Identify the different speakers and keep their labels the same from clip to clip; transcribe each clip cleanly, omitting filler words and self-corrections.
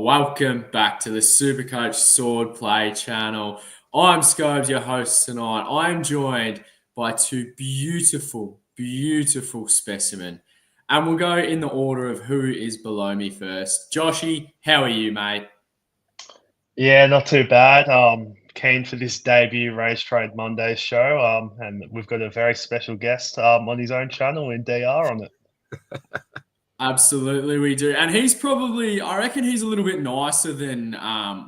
Speaker 1: Welcome back to the Supercoach Sword Play channel. I'm Scobes, your host tonight. I'm joined by two beautiful specimen. And we'll go in the order of who is below me first. Joshy, how are you, mate?
Speaker 2: Yeah, not too bad. Keen for this debut Race Trade Mondays show. And we've got a very special guest on his own channel in DR on it.
Speaker 1: Absolutely, we do. And he's probably, I reckon he's a little bit nicer than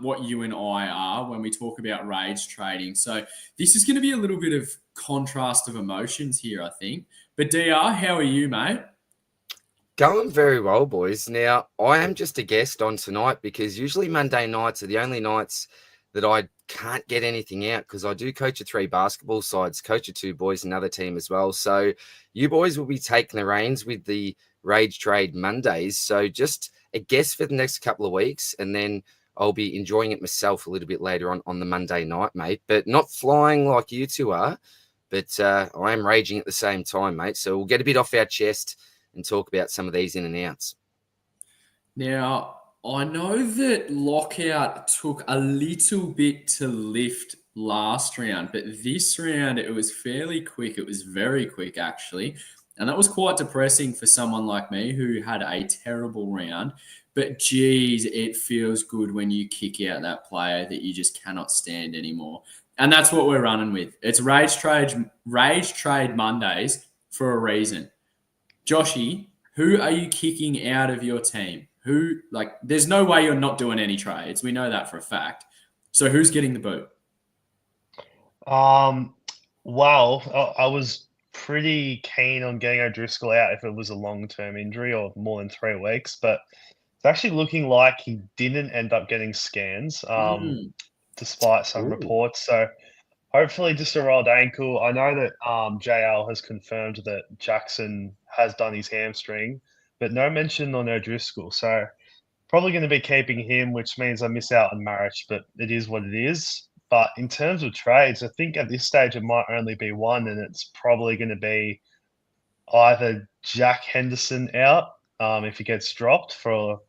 Speaker 1: what you and I are when we talk about rage trading. So this is going to be a little bit of contrast of emotions here, I think. But DR, how are you, mate?
Speaker 3: Going very well, boys. Now, I am just a guest on tonight because usually Monday nights are the only nights that I can't get anything out because I do coach a 3 basketball sides, coach a 2 boys, another team as well. So you boys will be taking the reins with the Rage Trade Mondays. So just a guest for the next couple of weeks, and then I'll be enjoying it myself a little bit later on the Monday night, mate. But not flying like you two are, but I am raging at the same time, mate. So we'll get a bit off our chest and talk about some of these in and outs.
Speaker 1: Now, I know that lockout took a little bit to lift last round, but this round it was fairly quick. It was very quick, actually. And that was quite depressing for someone like me who had a terrible round. But geez, it feels good when you kick out that player that you just cannot stand anymore. And that's what we're running with. It's Rage Trade Mondays for a reason. Joshy, who are you kicking out of your team? There's no way you're not doing any trades. We know that for a fact. So who's getting the boot?
Speaker 2: Well, I was pretty keen on getting O'Driscoll out if it was a long-term injury or more than 3 weeks, but it's actually looking like he didn't end up getting scans, despite some reports. So hopefully just a rolled ankle. I know that JL has confirmed that Jackson has done his hamstring, but no mention on O'Driscoll. So probably going to be keeping him, which means I miss out on Marich, but it is what it is. But in terms of trades, I think at this stage it might only be one, and it's probably going to be either Jack Henderson out if he gets dropped for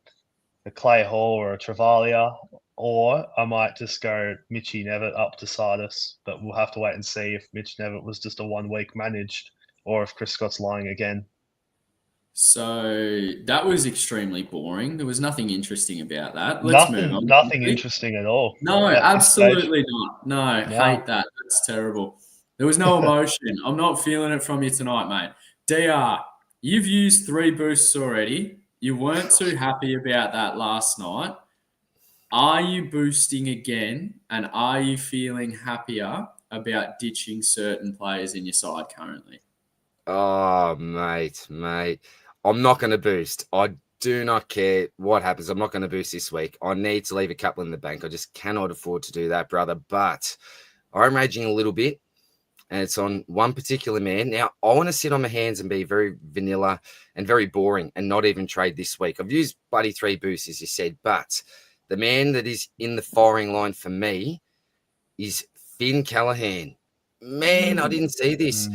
Speaker 2: a Clay Hall or a Travalia, or I might just go Mitchy Nevitt up to Sardis. But we'll have to wait and see if Mitch Nevitt was just a 1 week managed or if Chris Scott's lying again.
Speaker 1: So that was extremely boring. There was nothing interesting about that. Let's move on.
Speaker 2: Nothing interesting at all.
Speaker 1: No, absolutely not. No, hate that. That's terrible. There was no emotion. I'm not feeling it from you tonight, mate. DR, you've used 3 boosts already. You weren't too happy about that last night. Are you boosting again? And are you feeling happier about ditching certain players in your side currently?
Speaker 3: Oh, mate. I'm not going to boost. I do not care what happens. I'm not going to boost this week. I need to leave a couple in the bank. I just cannot afford to do that, brother. But I'm raging a little bit, and it's on one particular man. Now, I want to sit on my hands and be very vanilla and very boring and not even trade this week. I've used bloody 3 boosts, as you said, but the man that is in the firing line for me is Finn Callahan. Man, I didn't see this.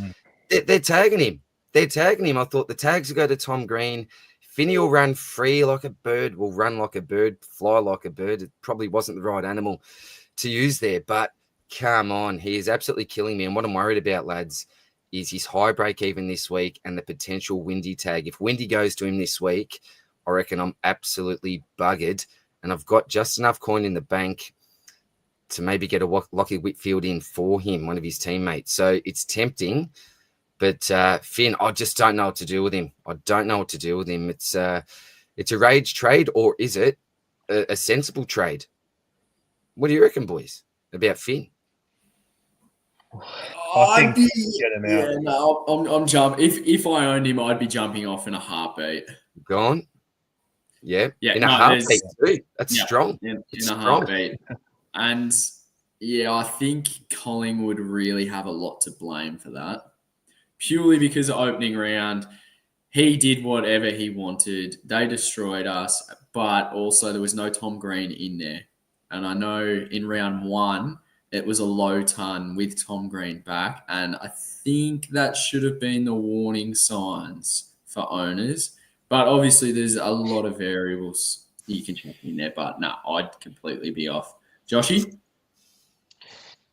Speaker 3: They're tagging him. I thought the tags will go to Tom Green. Finney will run free like a bird, will run like a bird, fly like a bird. It probably wasn't the right animal to use there, but come on. He is absolutely killing me. And what I'm worried about, lads, is his high break even this week and the potential Windy tag. If Windy goes to him this week, I reckon I'm absolutely buggered. And I've got just enough coin in the bank to maybe get a Lockie Whitfield in for him, one of his teammates. So it's tempting. But Finn, I just don't know what to do with him. It's a rage trade, or is it a sensible trade? What do you reckon, boys, about Finn?
Speaker 2: I think get him out.
Speaker 1: Yeah, no, I'm jumping. If I owned him, I'd be jumping off in a heartbeat.
Speaker 3: Gone? Yeah.
Speaker 1: Yeah,
Speaker 3: in a heartbeat too. That's strong.
Speaker 1: In a heartbeat. And yeah, I think Collingwood really have a lot to blame for that. Purely because of opening round, he did whatever he wanted. They destroyed us, but also there was no Tom Green in there. And I know in round 1, it was a low ton with Tom Green back, and I think that should have been the warning signs for owners. But obviously, there's a lot of variables you can check in there. But no, I'd completely be off. Joshy?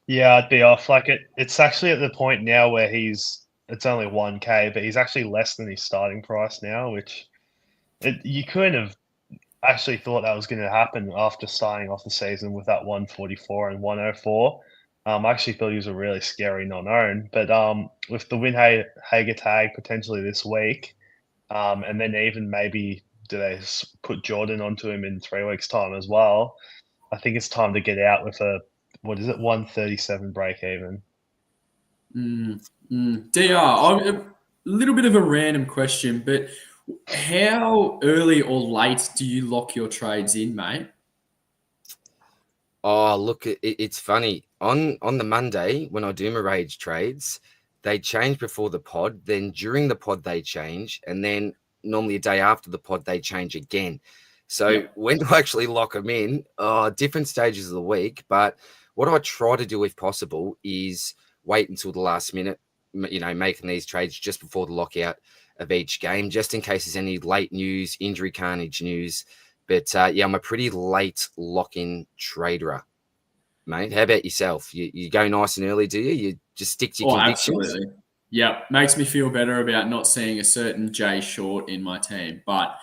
Speaker 2: Yeah, I'd be off. Like it's actually at the point now where it's only 1K, but he's actually less than his starting price now, which you couldn't have actually thought that was going to happen after starting off the season with that 144 and 104. I actually thought he was a really scary non-own, but with the Hager tag potentially this week, and then even maybe do they put Jordan onto him in 3 weeks' time as well? I think it's time to get out with a 137 break even.
Speaker 1: DR, a little bit of a random question, but how early or late do you lock your trades in, mate?
Speaker 3: Oh, look, it's funny. On the Monday, when I do my rage trades, they change before the pod. Then during the pod, they change. And then normally a day after the pod, they change again. So when do I actually lock them in? Different stages of the week. But what I try to do, if possible, is wait until the last minute, making these trades just before the lockout of each game, just in case there's any late news, injury carnage news. But I'm a pretty late lock-in trader, mate. How about yourself? You go nice and early, do you? You just stick to your convictions?
Speaker 1: Absolutely. Yeah, makes me feel better about not seeing a certain Jay Short in my team, but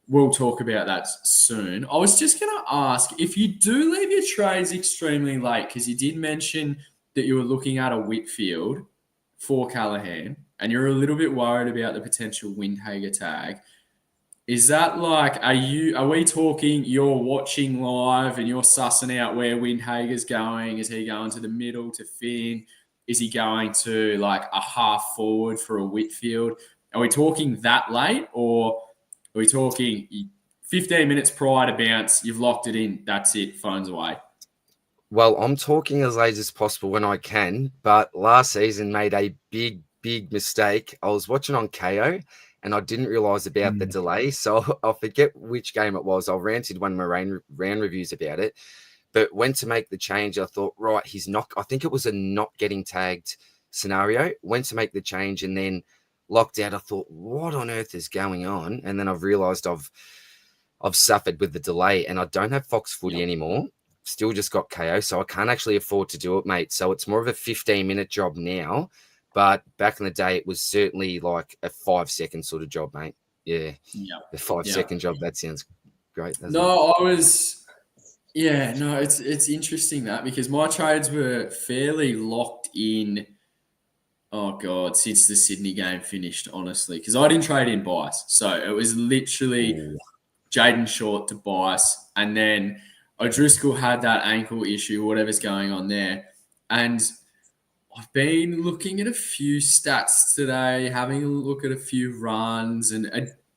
Speaker 1: we'll talk about that soon. I was just going to ask, if you do leave your trades extremely late, because you did mention that you were looking at a Whitfield for Callahan, and you're a little bit worried about the potential Windhager tag. Is that like, are we talking you're watching live and you're sussing out where Windhager's going? Is he going to the middle to Finn? Is he going to like a half forward for a Whitfield? Are we talking that late, or are we talking 15 minutes prior to bounce, you've locked it in, that's it, phone's away?
Speaker 3: Well, I'm talking as late as possible when I can, but last season made a big mistake. I was watching on KO and I didn't realize about the delay. So I'll forget which game it was. I ranted one of my round reviews about it, but went to make the change. I thought, right, I think it was a not getting tagged scenario. Went to make the change and then locked out. I thought, what on earth is going on? And then I've realized I've suffered with the delay and I don't have Fox Footy anymore. Still just got KO, so I can't actually afford to do it, mate. So it's more of a 15-minute job now. But back in the day, it was certainly like a 5-second sort of job, mate. Yeah. The 5-second job. That sounds great.
Speaker 1: No, it's interesting that, because my trades were fairly locked in. Oh God, since the Sydney game finished, honestly, because I didn't trade in Bice, so it was literally Jaden Short to Bice, and then O'Driscoll had that ankle issue, whatever's going on there, and I've been looking at a few stats today, having a look at a few runs, and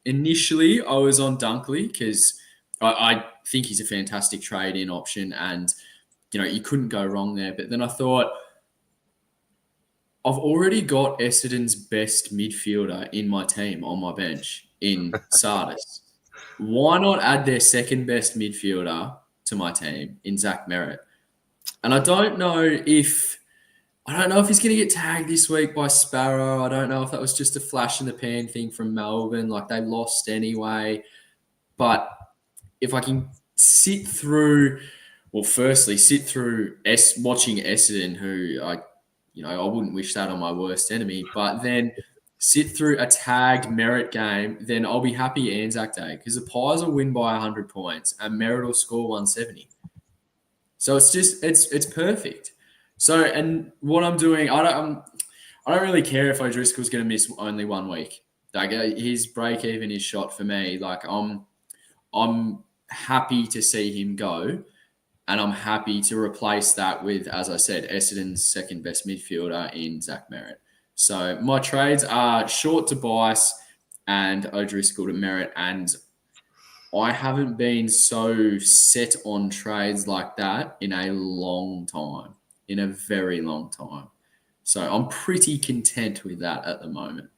Speaker 1: initially I was on Dunkley because I think he's a fantastic trade-in option, and you couldn't go wrong there. But then I thought, I've already got Essendon's best midfielder in my team on my bench in Sardis. Why not add their second best midfielder to my team in Zach Merritt? And I don't know if he's going to get tagged this week by Sparrow. I don't know if that was just a flash in the pan thing from Melbourne, like they lost anyway. But if I can sit through watching Essendon, who I wouldn't wish that on my worst enemy, but then sit through a tagged Merritt game, then I'll be happy Anzac Day, because the Pies will win by 100 points and Merritt will score 170. So it's perfect. So, and what I'm doing, I don't really care if O'Driscoll's going to miss only 1 week. Like his break even is shot for me. Like I'm happy to see him go, and I'm happy to replace that with, as I said, Essendon's second best midfielder in Zach Merritt. So my trades are Short to Bice and O'Driscoll to Merritt, and I haven't been so set on trades like that in a long time, in a very long time. So I'm pretty content with that at the moment.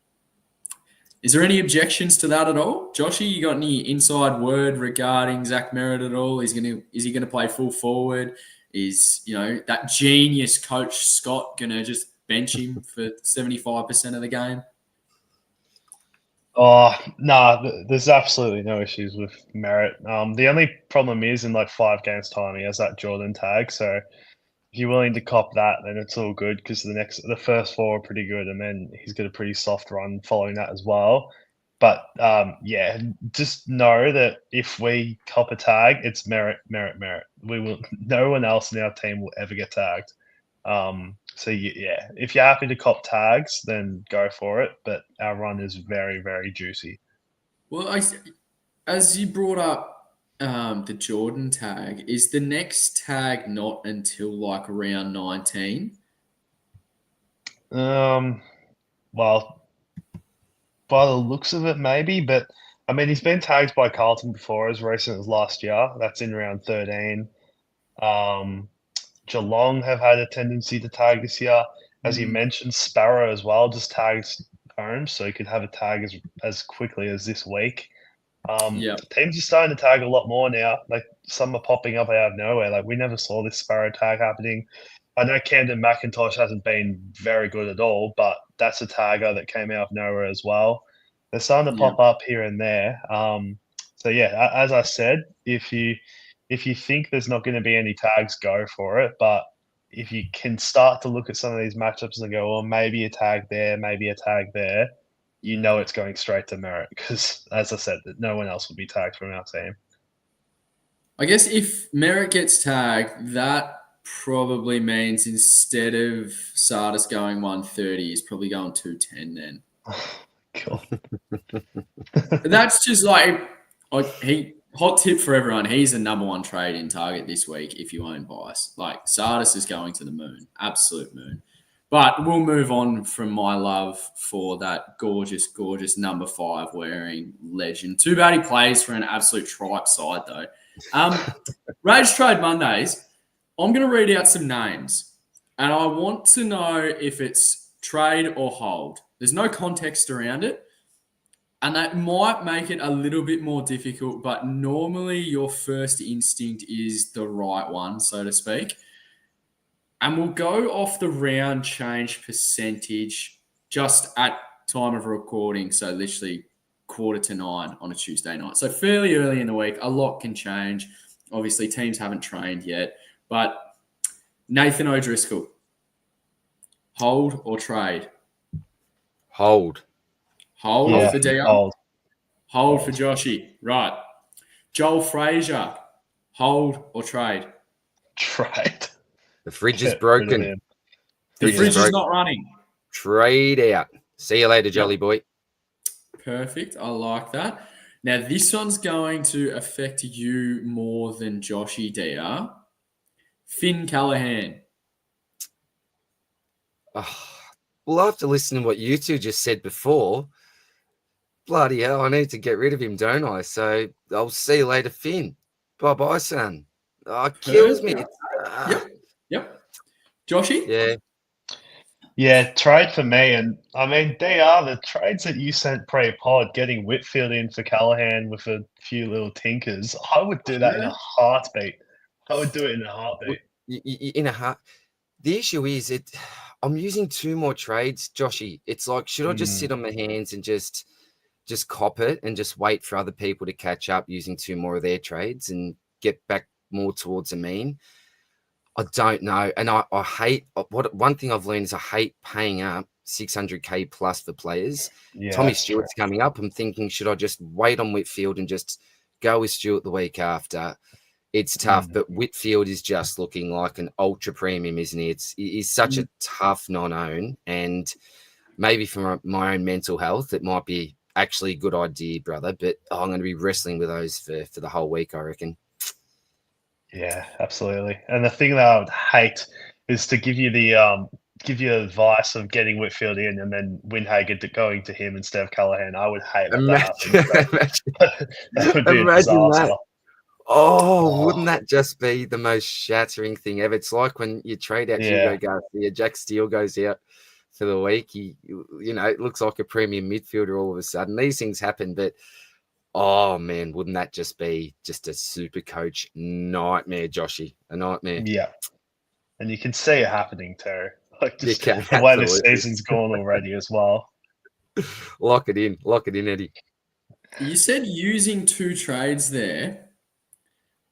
Speaker 1: Is there any objections to that at all? Joshy, you got any inside word regarding Zach Merritt at all? Is he going to play full forward? Is, that genius coach Scott going to just bench him for 75% of the game?
Speaker 2: Oh, nah, there's absolutely no issues with Merritt. The only problem is in like 5 games time, he has that Jordan tag. So if you're willing to cop that, then it's all good because the first 4 are pretty good, and then he's got a pretty soft run following that as well. But yeah, just know that if we cop a tag, it's Merritt. We will. No one else in our team will ever get tagged. So yeah, if you're happy to cop tags, then go for it. But our run is very, very juicy.
Speaker 1: Well, as you brought up the Jordan tag, is the next tag not until like around 19?
Speaker 2: Well, by the looks of it, maybe. But I mean, he's been tagged by Carlton before, as recent as last year. That's in round 13. Geelong have had a tendency to tag this year. As you mentioned, Sparrow as well just tagged Verns, so he could have a tag as quickly as this week.
Speaker 1: Yeah.
Speaker 2: Teams are starting to tag a lot more now. Like some are popping up out of nowhere. Like we never saw this Sparrow tag happening. I know Camden McIntosh hasn't been very good at all, but that's a tagger that came out of nowhere as well. They're starting to pop up here and there. So yeah, as I said, if you think there's not going to be any tags, go for it. But if you can start to look at some of these matchups and go, well, maybe a tag there, maybe a tag there, you know it's going straight to Merritt because, as I said, no one else will be tagged from our team.
Speaker 1: I guess if Merritt gets tagged, that probably means instead of Sardis going 130, he's probably going 210 then.
Speaker 2: Cool.
Speaker 1: That's just like hot tip for everyone. He's the number 1 trade in Target this week if you own Bice. Like Sardis is going to the moon, absolute moon. But we'll move on from my love for that gorgeous, gorgeous number 5 wearing legend. Too bad he plays for an absolute tripe side though. Rage Trade Mondays. I'm going to read out some names, and I want to know if it's trade or hold. There's no context around it. And that might make it a little bit more difficult, but normally your first instinct is the right one, so to speak. And we'll go off the round change percentage just at time of recording, so literally 8:45 on a Tuesday night. So fairly early in the week, a lot can change. Obviously, teams haven't trained yet. But Nathan O'Driscoll, hold or trade?
Speaker 3: Hold.
Speaker 1: Hold for Dion. Hold for Joshy. Right. Joel Frazier. Hold or trade?
Speaker 2: Trade.
Speaker 3: The fridge is broken.
Speaker 1: The fridge is not running.
Speaker 3: Trade out. See you later, Jolly boy.
Speaker 1: Perfect. I like that. Now, this one's going to affect you more than Joshy Dia. Finn Callahan.
Speaker 3: Well, after listening to what you two just said before, bloody hell, I need to get rid of him, don't I? So I'll see you later, Finn. Bye-bye, son. It kills me.
Speaker 1: Yep. Joshy?
Speaker 3: Yeah.
Speaker 2: Yeah, trade for me. And I mean, the trades that you sent pre-pod, getting Whitfield in for Callahan with a few little tinkers, I would do that in a heartbeat. I would do it in a heartbeat.
Speaker 3: The issue is I'm using 2 more trades, Joshy. It's like, should I just sit on my hands and just cop it and just wait for other people to catch up using 2 more of their trades and get back more towards the mean? I don't know. And I hate one thing I've learned is I hate paying up 600K plus for players. Yeah, Tommy Stewart's coming up. I'm thinking, should I just wait on Whitfield and just go with Stewart the week after? It's tough, but Whitfield is just looking like an ultra premium, isn't he? He's such a tough non-own, and maybe for my own mental health, it might be actually a good idea, brother. But I'm going to be wrestling with those for the whole week, I reckon.
Speaker 2: Yeah, absolutely. And the thing that I would hate is to give you the advice of getting Whitfield in and then Windhagen going to him instead of Callahan. I would hate that. That would be a disaster.
Speaker 3: That. Oh, wouldn't that just be the most shattering thing ever? It's like when you trade out Hugo Garcia, Jack Steele goes out for the week. It looks like a premium midfielder all of a sudden. These things happen, but Oh man, wouldn't that just be just a super coach nightmare, Joshy? A nightmare.
Speaker 2: Yeah. And you can see it happening too. Like
Speaker 3: You
Speaker 2: just
Speaker 3: can
Speaker 2: the way this
Speaker 3: absolutely
Speaker 2: season's gone already as well.
Speaker 3: lock it in, Eddie.
Speaker 1: You said using two trades there.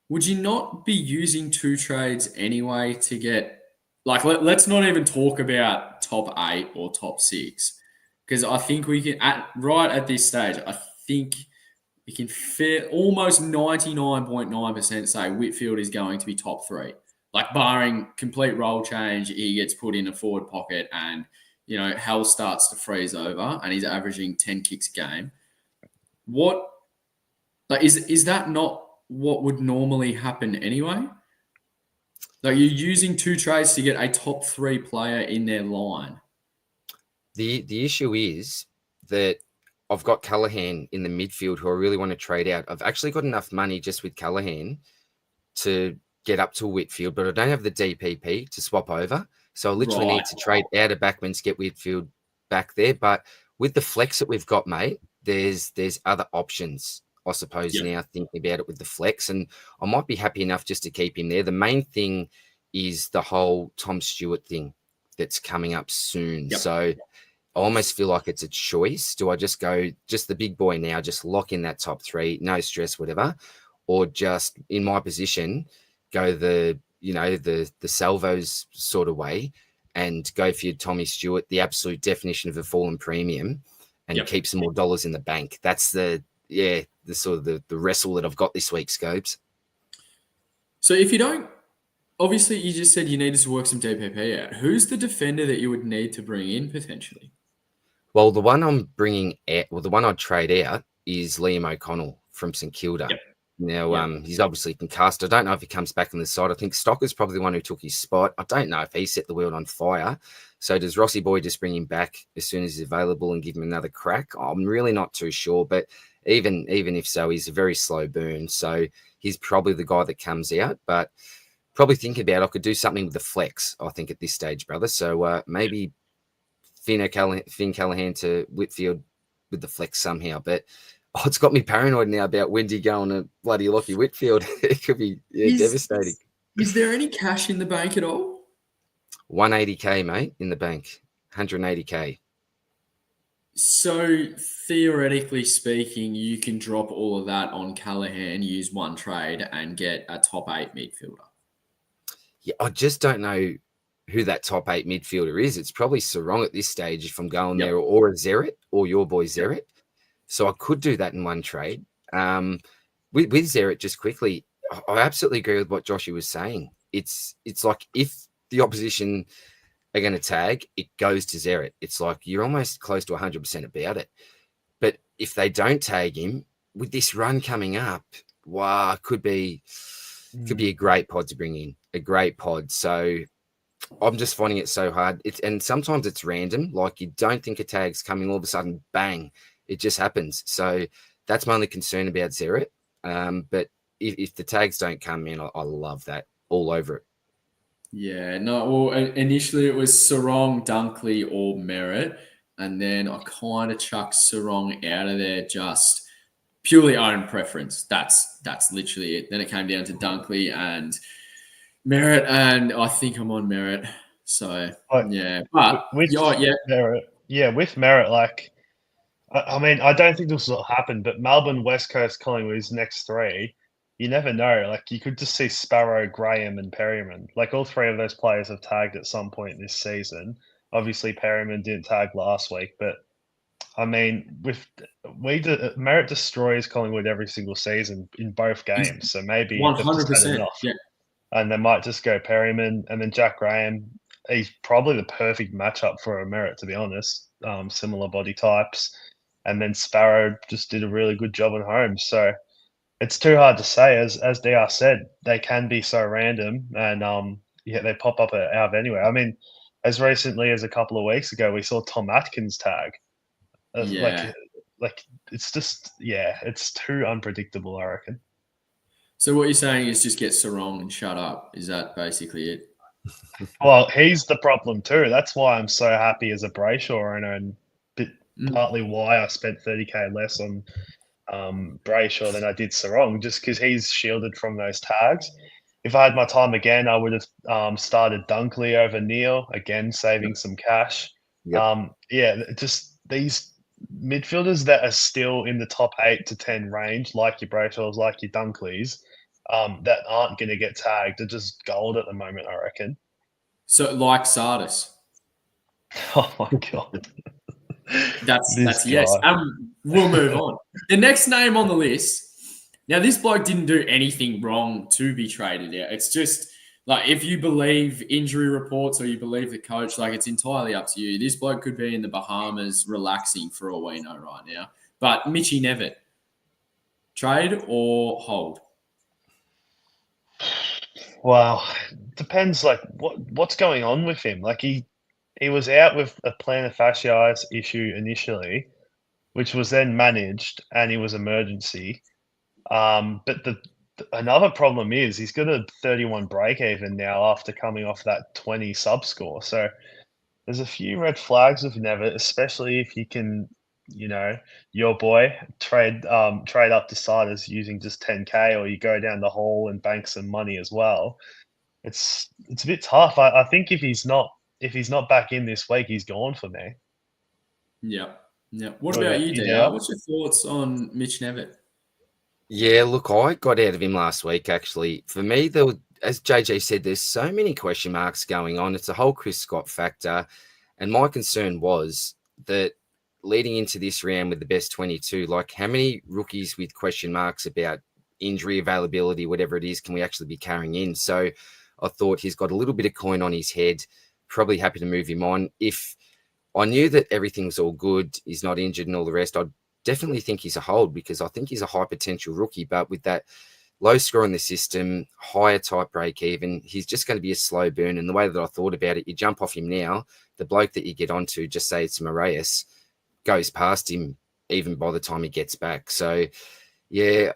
Speaker 1: Would you not be using two trades anyway to get like let's not even talk about top 8 or top 6 because I think we can right at this stage I think we can almost 99.9% say Whitfield is going to be top 3, like barring complete role change. He gets put in a forward pocket and hell starts to freeze over and he's averaging 10 kicks a game. What like is that not what would normally happen anyway? Like you're using two trades to get a top 3 player in their line.
Speaker 3: The issue is that I've got Callaghan in the midfield who I really want to trade out. I've actually got enough money just with Callaghan to get up to Whitfield, but I don't have the DPP to swap over. So I literally need to trade out of Backman to get Whitfield back there. But with the flex that we've got, mate, there's other options, I suppose, now thinking about it with the flex. And I might be happy enough just to keep him there. The main thing is the whole Tom Stewart thing that's coming up soon. So I almost feel like it's a choice. Do I just go just the big boy now, just lock in that top 3, no stress, whatever, or just in my position, go the salvos sort of way and go for your Tommy Stewart, the absolute definition of a fallen premium, and keep some more dollars in the bank. That's the sort of the wrestle that I've got this week, Scobes.
Speaker 1: So if you don't, obviously you just said you needed to work some DPP out. Who's the defender that you would need to bring in potentially?
Speaker 3: Well, the one I'm bringing out, the one I'd trade out is Liam O'Connell from St Kilda. Now, he's obviously concussed. I don't know if he comes back on the side. I think Stocker's probably the one who took his spot. I don't know if he set the world on fire. So does Rossi Boy just bring him back as soon as he's available and give him another crack? I'm really not too sure. But even if so, he's a very slow burn. So he's probably the guy that comes out. But probably think about I could do something with the flex, I think, at this stage, brother. So maybe Finn Callaghan to Whitfield with the flex somehow. But it's got me paranoid now about Wendy going to bloody Lockie Whitfield. It could be devastating.
Speaker 1: Is there any cash in the bank at all?
Speaker 3: 180K, mate, in the bank. 180K.
Speaker 1: So theoretically speaking, you can drop all of that on Callaghan, use one trade, and get a top 8 midfielder.
Speaker 3: Yeah, I just don't know who that top 8 midfielder is. It's probably Sarong at this stage if I'm going there, or a Zeret, or your boy Zeret. So I could do that in one trade. With Zeret, just quickly, I absolutely agree with what Joshy was saying. It's like if the opposition are going to tag, it goes to Zeret. It's like you're almost close to 100% about it. But if they don't tag him, with this run coming up, wow, could be a great pod to bring in, a great pod. So I'm just finding it so hard. And sometimes it's random. Like you don't think a tag's coming, all of a sudden, bang, it just happens. So that's my only concern about Zeret. But if the tags don't come in, I love that all over it.
Speaker 1: Yeah, no. Well, initially it was Sarong, Dunkley, or Merritt, and then I kind of chucked Sarong out of there just purely own preference. That's literally it. Then it came down to Dunkley and Merritt, and I think I'm on Merritt. So yeah, but
Speaker 2: with Merritt, like. I mean, I don't think this will happen, but Melbourne, West Coast, Collingwood's next 3, you never know. Like, you could just see Sparrow, Graham, and Perryman. Like, all 3 of those players have tagged at some point this season. Obviously, Perryman didn't tag last week, but I mean, Merritt destroys Collingwood every single season in both games. So maybe
Speaker 1: 100%.
Speaker 2: enough.
Speaker 1: Yeah.
Speaker 2: And they might just go Perryman and then Jack Graham. He's probably the perfect matchup for a Merritt, to be honest. Similar body types. And then Sparrow just did a really good job at home. So it's too hard to say. As DR said, they can be so random and they pop up out of anywhere. I mean, as recently as a couple of weeks ago, we saw Tom Atkins tag. Like it's just it's too unpredictable, I reckon.
Speaker 1: So what you're saying is just get Sarong and shut up. Is that basically it?
Speaker 2: Well, he's the problem too. That's why I'm so happy as a Brayshaw owner and partly why I spent 30K less on Brayshaw than I did Sarong, just because he's shielded from those tags. If I had my time again, I would have started Dunkley over Neil, again, saving some cash.
Speaker 3: Yep.
Speaker 2: Just these midfielders that are still in the top 8 to 10 range, like your Brayshaws, like your Dunkleys, that aren't going to get tagged are just gold at the moment, I reckon.
Speaker 1: So like Sardis.
Speaker 2: Oh my God.
Speaker 1: That's yes. We'll move on. The next name on the list. Now, this bloke didn't do anything wrong to be traded out. It's just like if you believe injury reports or you believe the coach, like it's entirely up to you. This bloke could be in the Bahamas relaxing for all we know right now. But Mitchy Nevitt, trade or hold?
Speaker 2: Well, depends like what's going on with him. Like he was out with a plantar fasciitis issue initially, which was then managed, and he was emergency. But another problem is he's got a 31 break even now after coming off that 20 sub score. So there's a few red flags with Nevitt, especially if you can, your boy trade up to Siders using just 10K, or you go down the hall and bank some money as well. It's a bit tough. I think if he's not back in this week, he's gone for me.
Speaker 1: Yeah. What about you,
Speaker 2: DR?
Speaker 1: DR? What's your thoughts on Mitch Nevitt?
Speaker 3: Yeah, look, I got out of him last week, actually. For me, as JJ said, there's so many question marks going on. It's a whole Chris Scott factor. And my concern was that leading into this round with the best 22, like how many rookies with question marks about injury availability, whatever it is, can we actually be carrying in? So I thought he's got a little bit of coin on his head, probably happy to move him on. If I knew that everything's all good, he's not injured and all the rest, I'd definitely think he's a hold because I think he's a high potential rookie. But with that low score in the system, higher type break even, he's just going to be a slow burn. And the way that I thought about it, you jump off him now, the bloke that you get onto, just say it's Moraes, goes past him even by the time he gets back. So, yeah,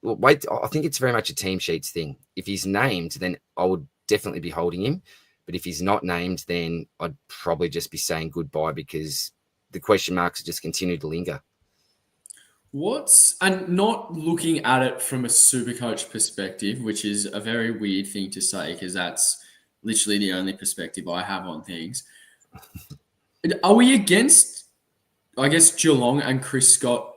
Speaker 3: wait, I think it's very much a team sheets thing. If he's named, then I would definitely be holding him. But if he's not named, then I'd probably just be saying goodbye because the question marks just continue to linger.
Speaker 1: And not looking at it from a super coach perspective, which is a very weird thing to say because that's literally the only perspective I have on things. Are we against, I guess, Geelong and Chris Scott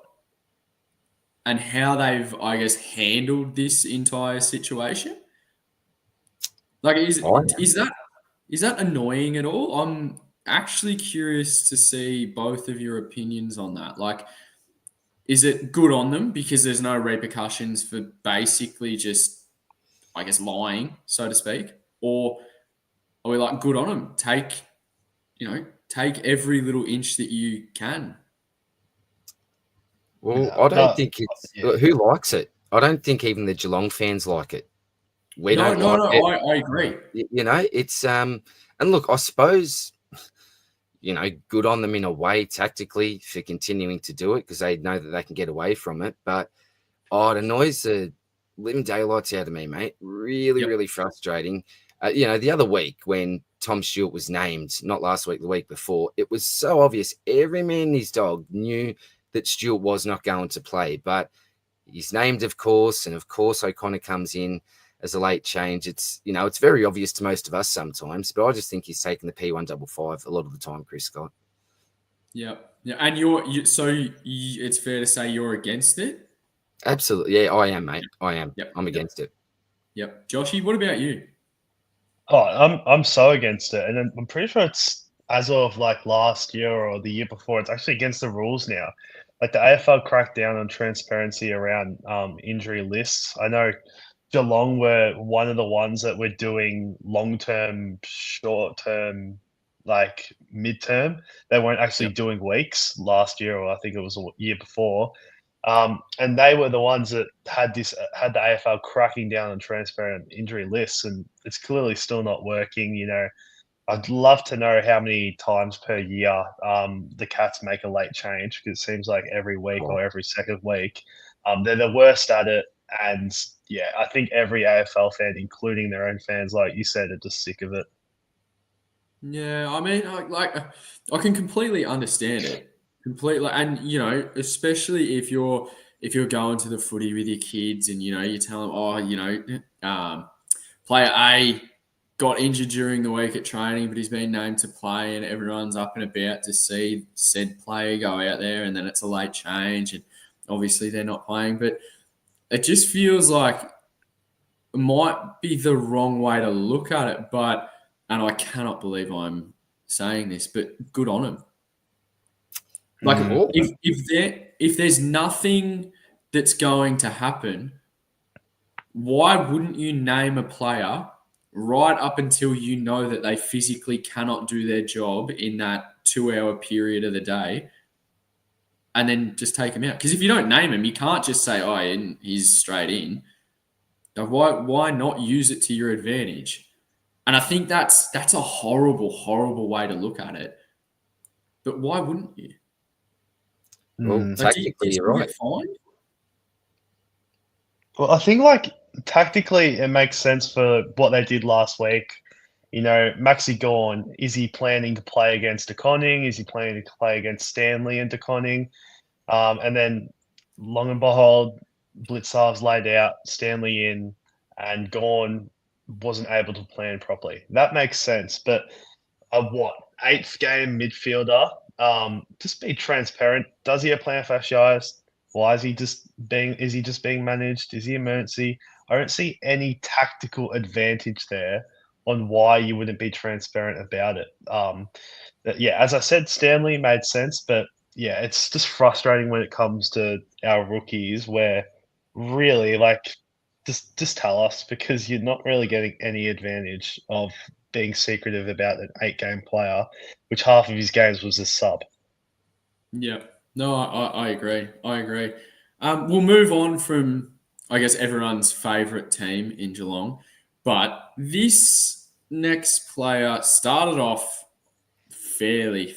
Speaker 1: and how they've, I guess, handled this entire situation? Like, is that annoying at all? I'm actually curious to see both of your opinions on that. Like, is it good on them because there's no repercussions for basically just, I guess, lying, so to speak? Or are we like, good on them? Take every little inch that you can.
Speaker 3: Well, I don't think it's... Who likes it? I don't think even the Geelong fans like it. We don't like it.
Speaker 1: I agree.
Speaker 3: It's... And look, I suppose... good on them in a way tactically for continuing to do it because they know that they can get away from it. But, it annoys the living daylights out of me, mate. Really, really frustrating. The other week when Tom Stewart was named, not last week, the week before, it was so obvious. Every man and his dog knew that Stewart was not going to play. But he's named, of course, and of course O'Connor comes in as a late change. It's it's very obvious to most of us sometimes, but I just think he's taking the P155 a lot of the time, Chris Scott.
Speaker 1: Yeah. And it's fair to say you're against it?
Speaker 3: Absolutely. Yeah, I am, mate. I am.
Speaker 1: Yep.
Speaker 3: I'm against it.
Speaker 1: Yep. Joshy, what about you?
Speaker 2: Oh, I'm so against it, and I'm pretty sure it's as of like last year or the year before. It's actually against the rules now. Like the AFL cracked down on transparency around injury lists. I know Geelong were one of the ones that were doing long-term, short-term, like mid-term. They weren't actually doing weeks last year, or I think it was a year before. And they were the ones that had the AFL cracking down on transparent injury lists, and it's clearly still not working. I'd love to know how many times per year the Cats make a late change, because it seems like every week or every second week. They're the worst at it. And yeah, I think every AFL fan, including their own fans, like you said, are just sick of it.
Speaker 1: Yeah, I mean, I can completely understand it. Completely. And, especially if you're if you're going to the footy with your kids and, you tell them, player A got injured during the week at training, but he's been named to play, and everyone's up and about to see said player go out there, and then it's a late change, and obviously they're not playing. But it just feels like it might be the wrong way to look at it, and I cannot believe I'm saying this, but good on him. Like, if there's nothing that's going to happen, why wouldn't you name a player right up until you know that they physically cannot do their job in that 2-hour period of the day, and then just take him out? Because if you don't name him, you can't just say, "Oh, he's straight in." Like, why not use it to your advantage? And I think that's a horrible, horrible way to look at it. But why wouldn't you?
Speaker 3: Well, tactically, you're right.
Speaker 2: Well, I think tactically it makes sense for what they did last week. Maxi gone. Is he planning to play against De Koning? Is he planning to play against Stanley and De Koning? And then, long and behold, Blitzarves laid out, Stanley in, and Gorn wasn't able to plan properly. That makes sense. But a 8th game midfielder? Just be transparent. Does he have plantar fasciitis? Why is he just being managed? Is he emergency? I don't see any tactical advantage there on why you wouldn't be transparent about it. As I said, Stanley made sense, but yeah, it's just frustrating when it comes to our rookies where really just tell us, because you're not really getting any advantage of being secretive about an 8-game player, which half of his games was a sub.
Speaker 1: Yeah. No, I agree. We'll move on from, I guess, everyone's favourite team in Geelong. But this next player started off fairly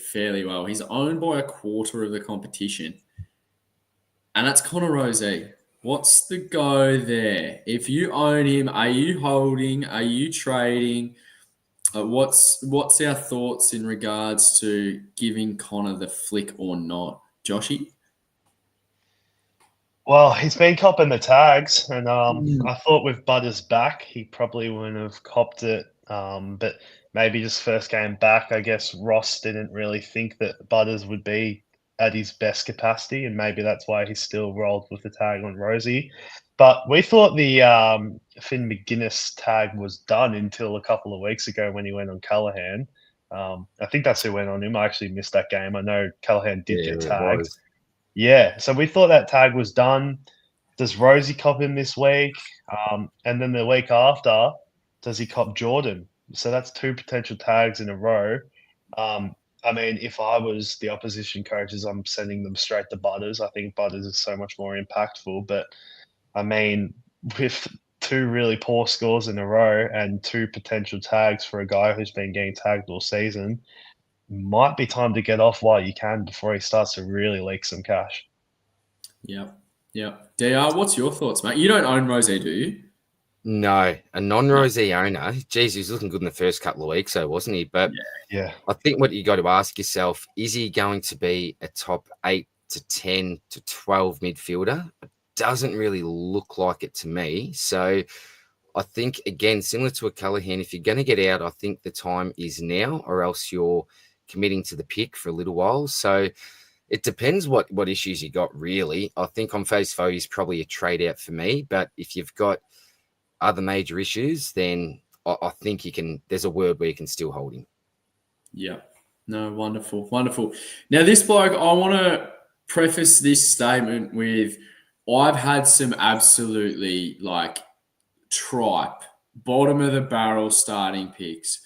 Speaker 1: well. He's owned by a quarter of the competition. And that's Connor Rozee. What's the go there? If you own him, are you holding? Are you trading? What's our thoughts in regards to giving Connor the flick or not? Joshy?
Speaker 2: Well, he's been copping the tags, and I thought with Butters back, he probably wouldn't have copped it. But maybe just first game back, I guess Ross didn't really think that Butters would be at his best capacity, and maybe that's why he still rolled with the tag on Rosie. But we thought the Finn McGuinness tag was done until a couple of weeks ago when he went on Callaghan. I think that's who went on him. I actually missed that game. I know Callaghan did get tagged. Yeah, so we thought that tag was done. Does Rosie cop him this week? And then the week after, does he cop Jordan? So that's 2 potential tags in a row. I mean, if I was the opposition coaches, I'm sending them straight to Butters. I think Butters is so much more impactful. But, I mean, with 2 really poor scores in a row and 2 potential tags for a guy who's been getting tagged all season, might be time to get off while you can before he starts to really leak some cash.
Speaker 1: Yeah. DR, what's your thoughts, mate? You don't own Rozee, do you?
Speaker 3: No, a non-Rozee owner. Geez, he was looking good in the first couple of weeks, so wasn't he? But
Speaker 2: yeah,
Speaker 3: I think what you got to ask yourself, is he going to be a top 8 to 10 to 12 midfielder? It doesn't really look like it to me. So I think, again, similar to a Callaghan, if you're going to get out, I think the time is now, or else you're committing to the pick for a little while. So it depends what issues you got, really. I think on face value is probably a trade out for me. But if you've got other major issues, then I think there's a word where you can still hold him.
Speaker 1: Yeah. No, wonderful. Now, this bloke, I want to preface this statement with, I've had some absolutely tripe, bottom of the barrel starting picks.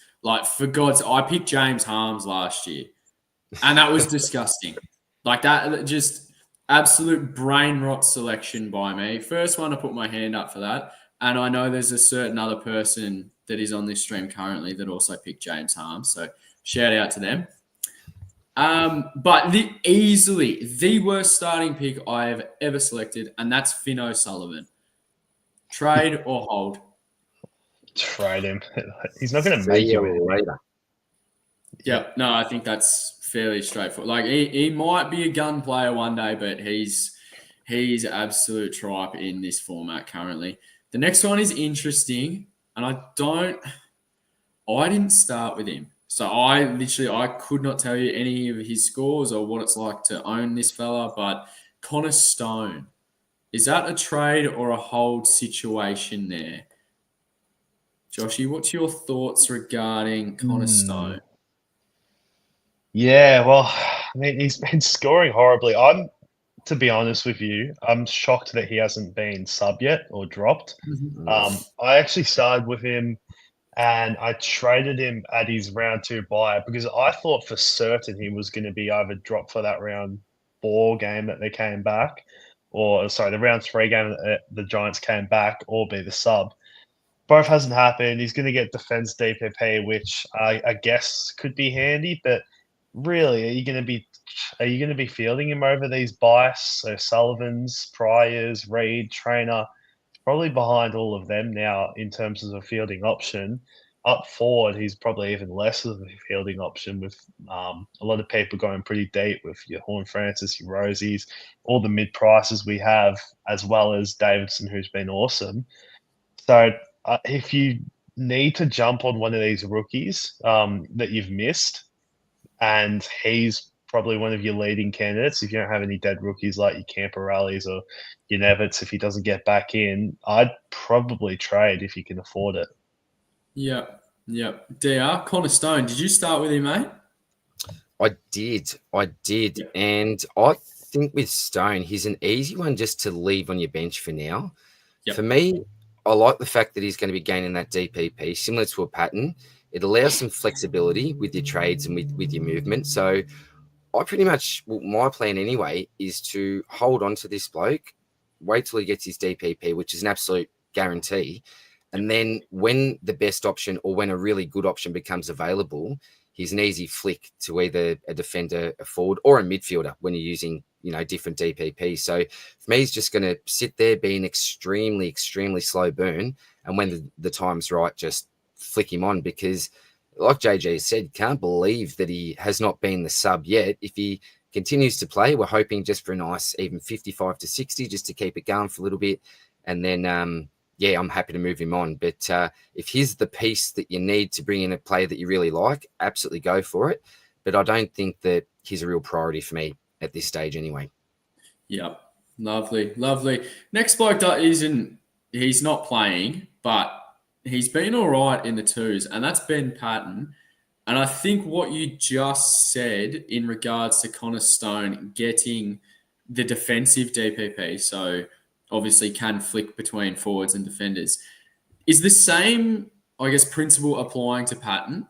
Speaker 1: For God's sake, I picked James Harms last year, and that was disgusting. That, just absolute brain rot selection by me. First one to put my hand up for that. And I know there's a certain other person that is on this stream currently that also picked James Harms. So shout out to them. But easily the worst starting pick I have ever selected, and that's Finn O'Sullivan. Trade or hold?
Speaker 2: Trade him. He's not going to make you anything.
Speaker 3: Later.
Speaker 1: Yeah, no, I think that's fairly straightforward. He might be a gun player one day, but he's He's absolute tripe in this format currently. The next one is interesting, and I didn't start with him. So I could not tell you any of his scores or what it's like to own this fella, but Connor Stone, is that a trade or a hold situation there? Joshy, what's your thoughts regarding Connor Stone?
Speaker 2: Yeah, well, I mean, he's been scoring horribly. To be honest with you, I'm shocked that he hasn't been sub yet or dropped. I actually started with him and I traded him at his round 2 buy because I thought for certain he was going to be either dropped for that round 4 game that they came back, or sorry, the round 3 game that the Giants came back, or be the sub. Both hasn't happened. He's going to get defense DPP, which I guess could be handy, but really, are you going to be fielding him over these buys? So Sullivan's, Pryor's, Reed, Trainer, probably behind all of them now in terms of a fielding option. Up forward, he's probably even less of a fielding option with a lot of people going pretty deep with your Horn Francis, your Rosies, all the mid prices we have, as well as Davidson, who's been awesome. So if you need to jump on one of these rookies that you've missed, and he's probably one of your leading candidates, if you don't have any dead rookies like your Camporellis or your Nevitts, if he doesn't get back in, I'd probably trade if you can afford it.
Speaker 1: Yep. DR, Connor Stone, did you start with him, mate?
Speaker 3: I did.
Speaker 1: Yep.
Speaker 3: And I think with Stone, he's an easy one just to leave on your bench for now.
Speaker 1: Yep.
Speaker 3: For me, I like the fact that he's going to be gaining that DPP, similar to a pattern. It allows some flexibility with your trades and with your movement. So I pretty much, my plan anyway, is to hold on to this bloke, wait till he gets his DPP, which is an absolute guarantee. And then when the best option or when a really good option becomes available, he's an easy flick to either a defender, a forward, or a midfielder when you're using, different DPP. So for me, he's just going to sit there, be an extremely, extremely slow burn. And when the time's right, just flick him on because, like JJ said, can't believe that he has not been the sub yet. If he continues to play, we're hoping just for a nice even 55 to 60 just to keep it going for a little bit. And then, I'm happy to move him on. But if he's the piece that you need to bring in a player that you really like, absolutely go for it. But I don't think that he's a real priority for me at this stage anyway.
Speaker 1: Yep. Lovely. Next bloke that he's not playing, but he's been all right in the twos, and that's Ben Patton. And I think what you just said in regards to Connor Stone getting the defensive DPP, so obviously can flick between forwards and defenders, is the same, I guess, principle applying to Patton?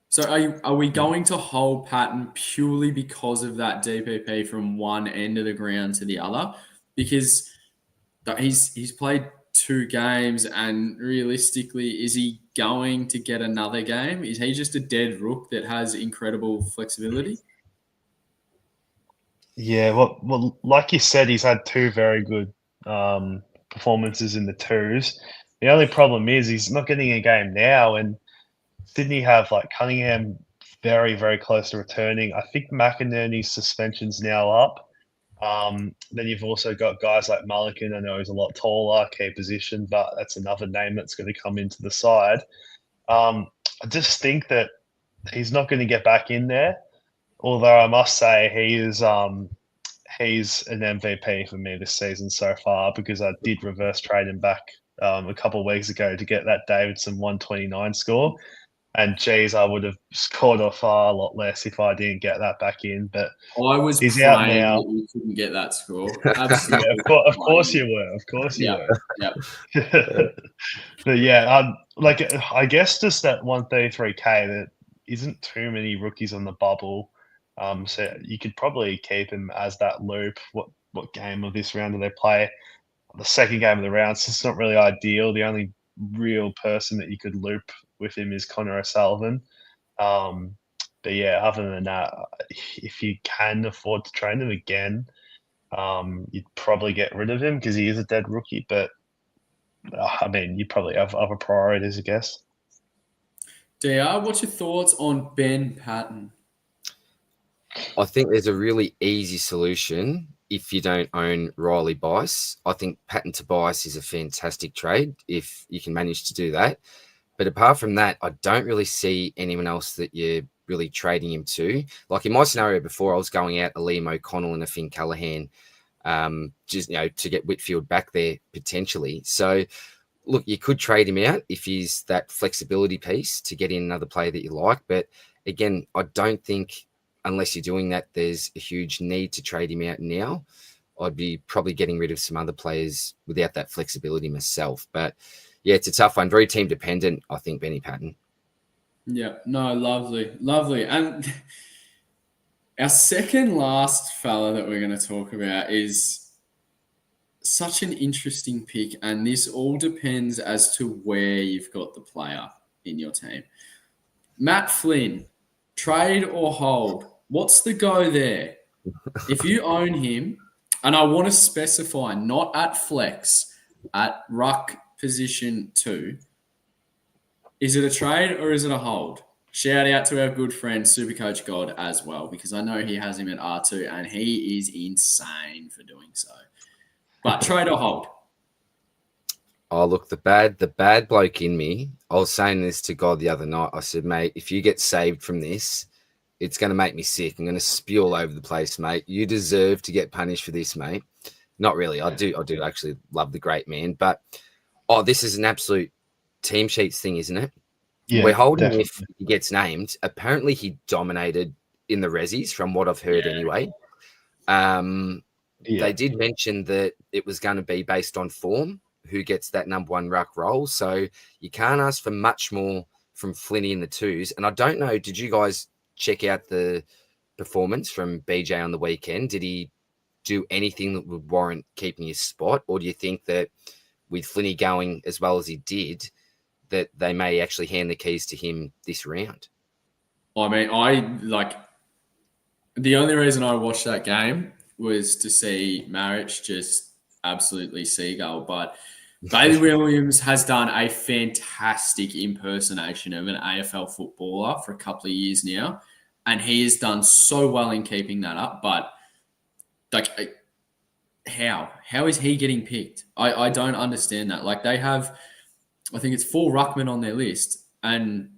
Speaker 1: So are we going to hold Patton purely because of that DPP from one end of the ground to the other? Because he's played 2 games, and realistically, is he going to get another game? Is he just a dead rook that has incredible flexibility?
Speaker 2: Yeah, well, like you said, he's had 2 very good performances in the twos. The only problem is he's not getting a game now, and Sydney have like Cunningham very, very close to returning. I think McInerney's suspension's now up. Then you've also got guys like Mulligan. I know he's a lot taller, key position, but that's another name that's going to come into the side. I just think that he's not going to get back in there. Although I must say he's an MVP for me this season so far because I did reverse trade him back a couple of weeks ago to get that Davidson 129 score. And geez, I would have scored a far lot less if I didn't get that back in. But
Speaker 1: I was
Speaker 2: he's out
Speaker 1: praying
Speaker 2: now.
Speaker 1: that you couldn't get that score. Absolutely.
Speaker 2: Yeah, of course you were. Of course you were.
Speaker 1: Yep.
Speaker 2: But yeah, I guess just that 133K, that isn't too many rookies on the bubble. So you could probably keep him as that loop. What game of this round do they play? The second game of the round, so it's not really ideal. The only real person that you could loop with him is Connor O'Sullivan. But yeah, other than that, if you can afford to train him again, you'd probably get rid of him because he is a dead rookie. But I mean, you probably have other priorities, I guess.
Speaker 1: DR, what's your thoughts on Ben Patton?
Speaker 3: I think there's a really easy solution if you don't own Riley Bice. I think Patton Tobias is a fantastic trade if you can manage to do that. But apart from that, I don't really see anyone else that you're really trading him to. Like in my scenario before, I was going out a Liam O'Connell and a Finn Callaghan, just to get Whitfield back there potentially. So look, you could trade him out if he's that flexibility piece to get in another player that you like. But again, I don't think unless you're doing that, there's a huge need to trade him out now. I'd be probably getting rid of some other players without that flexibility myself. But yeah, it's a tough one. Very team dependent, I think, Benny Patton.
Speaker 1: Yeah, no, lovely. And our second last fella that we're going to talk about is such an interesting pick, and this all depends as to where you've got the player in your team. Matt Flynn, trade or hold? What's the go there? If you own him, and I want to specify not at flex, at ruck position 2, is it a trade or is it a hold? Shout out to our good friend Supercoach God as well, because I know he has him at R2 and he is insane for doing so. But trade or hold?
Speaker 3: Oh, look, the bad bloke in me, I was saying this to God the other night. I said, mate, if you get saved from this, it's going to make me sick. I'm going to spew all over the place, mate. You deserve to get punished for this, mate. Not really. I do actually love the great man. But, this is an absolute team sheets thing, isn't it?
Speaker 2: Yeah,
Speaker 3: we're holding
Speaker 2: definitely.
Speaker 3: if he gets named. Apparently, he dominated in the resis, from what I've heard anyway. They did mention that it was going to be based on form, who gets that number 1 ruck role. So you can't ask for much more from Flinny in the twos. And I don't know, did you guys check out the performance from BJ on the weekend? Did he do anything that would warrant keeping his spot? Or do you think that with Flinny going as well as he did, that they may actually hand the keys to him this round?
Speaker 1: I mean, the only reason I watched that game was to see Marich just absolutely seagull. But Bailey Williams has done a fantastic impersonation of an AFL footballer for a couple of years now, and he has done so well in keeping that up. But how is he getting picked? I don't understand that. Like, they have, I think it's 4 ruckmen on their list, and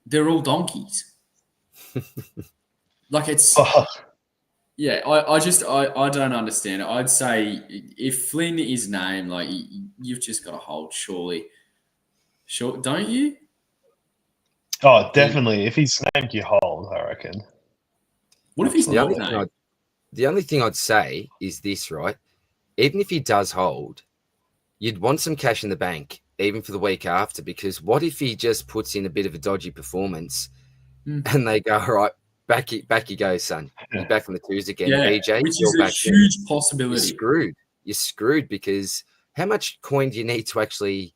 Speaker 1: they're all donkeys. Like, it's yeah. I don't understand it. I'd say if Flynn is named, like, you've just got to hold. Surely, don't you?
Speaker 2: Oh, definitely. If he's named, you hold, I reckon.
Speaker 1: What if he's
Speaker 3: The
Speaker 1: not
Speaker 3: only,
Speaker 1: named?
Speaker 3: the only thing I'd say is this, right? Even if he does hold, you'd want some cash in the bank, even for the week after, because what if he just puts in a bit of a dodgy performance and they go, all right, back you go, son. You're back on the twos again.
Speaker 1: Yeah,
Speaker 3: BJ,
Speaker 1: which
Speaker 3: you're
Speaker 1: is a
Speaker 3: back
Speaker 1: huge
Speaker 3: there.
Speaker 1: possibility.
Speaker 3: You're screwed because how much coin do you need to actually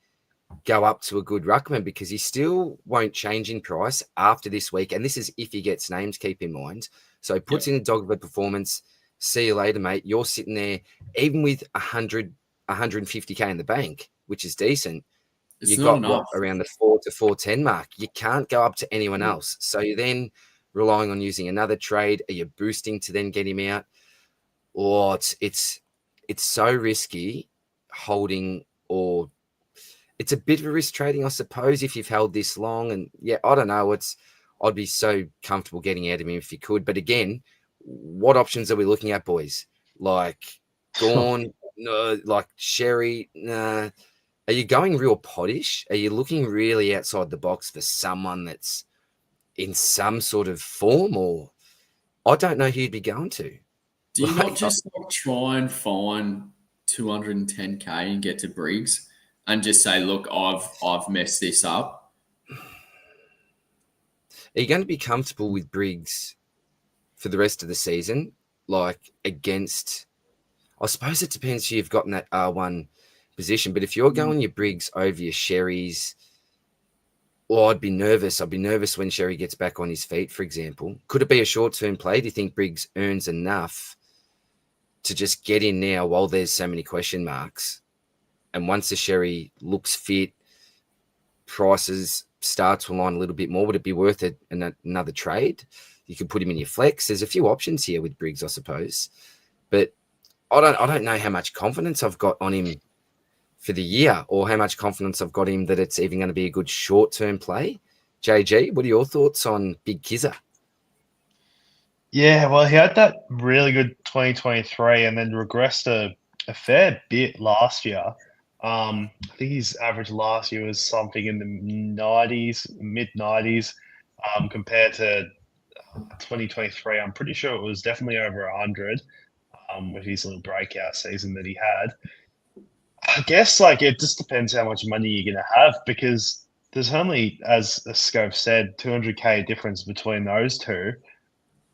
Speaker 3: go up to a good ruckman? Because he still won't change in price after this week. And this is if he gets names, keep in mind. So he puts in a dog of a performance. See you later, mate. You're sitting there, even with 150K in the bank, which is decent.
Speaker 1: It's
Speaker 3: you
Speaker 1: not
Speaker 3: got
Speaker 1: enough.
Speaker 3: around the 4 to 410 mark. You can't go up to anyone else. So you're then relying on using another trade. Are you boosting to then get him out? Or it's so risky holding, or it's a bit of a risk trading, I suppose, if you've held this long. And yeah, I don't know. I'd be so comfortable getting out of him if you could. But again, what options are we looking at, boys? Like Gorn, no, like Sherry, nah. Are you going real pottish? Are you looking really outside the box for someone that's in some sort of form? Or I don't know who you'd be going to.
Speaker 1: Do you not just try and find 210K and get to Briggs and just say, look, I've messed this up?
Speaker 3: Are you going to be comfortable with Briggs for the rest of the season? Like against, I suppose it depends who you've got in that R1 position. But if you're going your Briggs over your Sherry's, well, I'd be nervous. I'd be nervous when Sherry gets back on his feet, for example. Could it be a short-term play? Do you think Briggs earns enough to just get in now while there's so many question marks? And once the Sherry looks fit, prices start to align a little bit more, would it be worth it another trade? You could put him in your flex. There's a few options here with Briggs, I suppose. but I don't know how much confidence I've got on him for the year, or how much confidence I've got him that it's even going to be a good short-term play. JG, what are your thoughts on Big Kizza?
Speaker 2: Yeah, well, he had that really good 2023 and then regressed a fair bit last year. I think his average last year was something in the 90s, mid 90s, compared to 2023. I'm pretty sure it was definitely over 100 with his little breakout season that he had. I guess like it just depends how much money you're going to have because there's only, as Scope said, 200K difference between those two.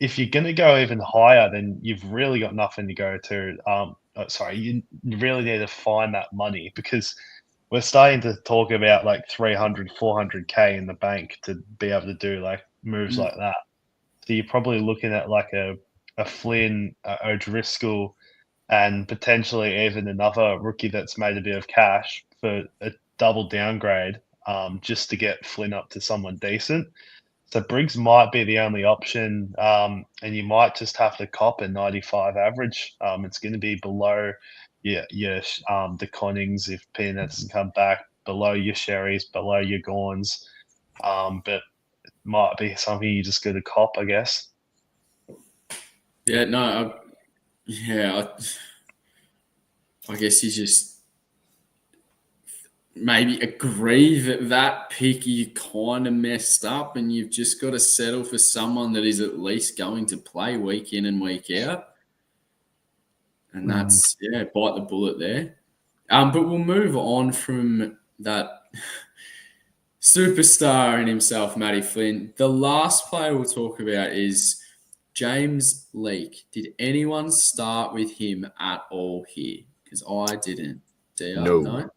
Speaker 2: If you're going to go even higher, then you've really got nothing to go to. You really need to find that money because we're starting to talk about like 300, 400K in the bank to be able to do like moves like that. So you're probably looking at like a Flynn, O'Driscoll, and potentially even another rookie that's made a bit of cash for a double downgrade just to get Flynn up to someone decent. So Briggs might be the only option, and you might just have to cop a 95 average. It's going to be below the Connings if Peanuts come back, below your Sherrys, below your Gorns, but it might be something you just got to cop, I guess.
Speaker 1: Yeah, no, I guess you just maybe agree that pick you kind of messed up and you've just got to settle for someone that is at least going to play week in and week out. And that's, bite the bullet there. But we'll move on from that superstar in himself, Matty Flynn. The last player we'll talk about is James Leake. Did anyone start with him at all here? Because I didn't. No?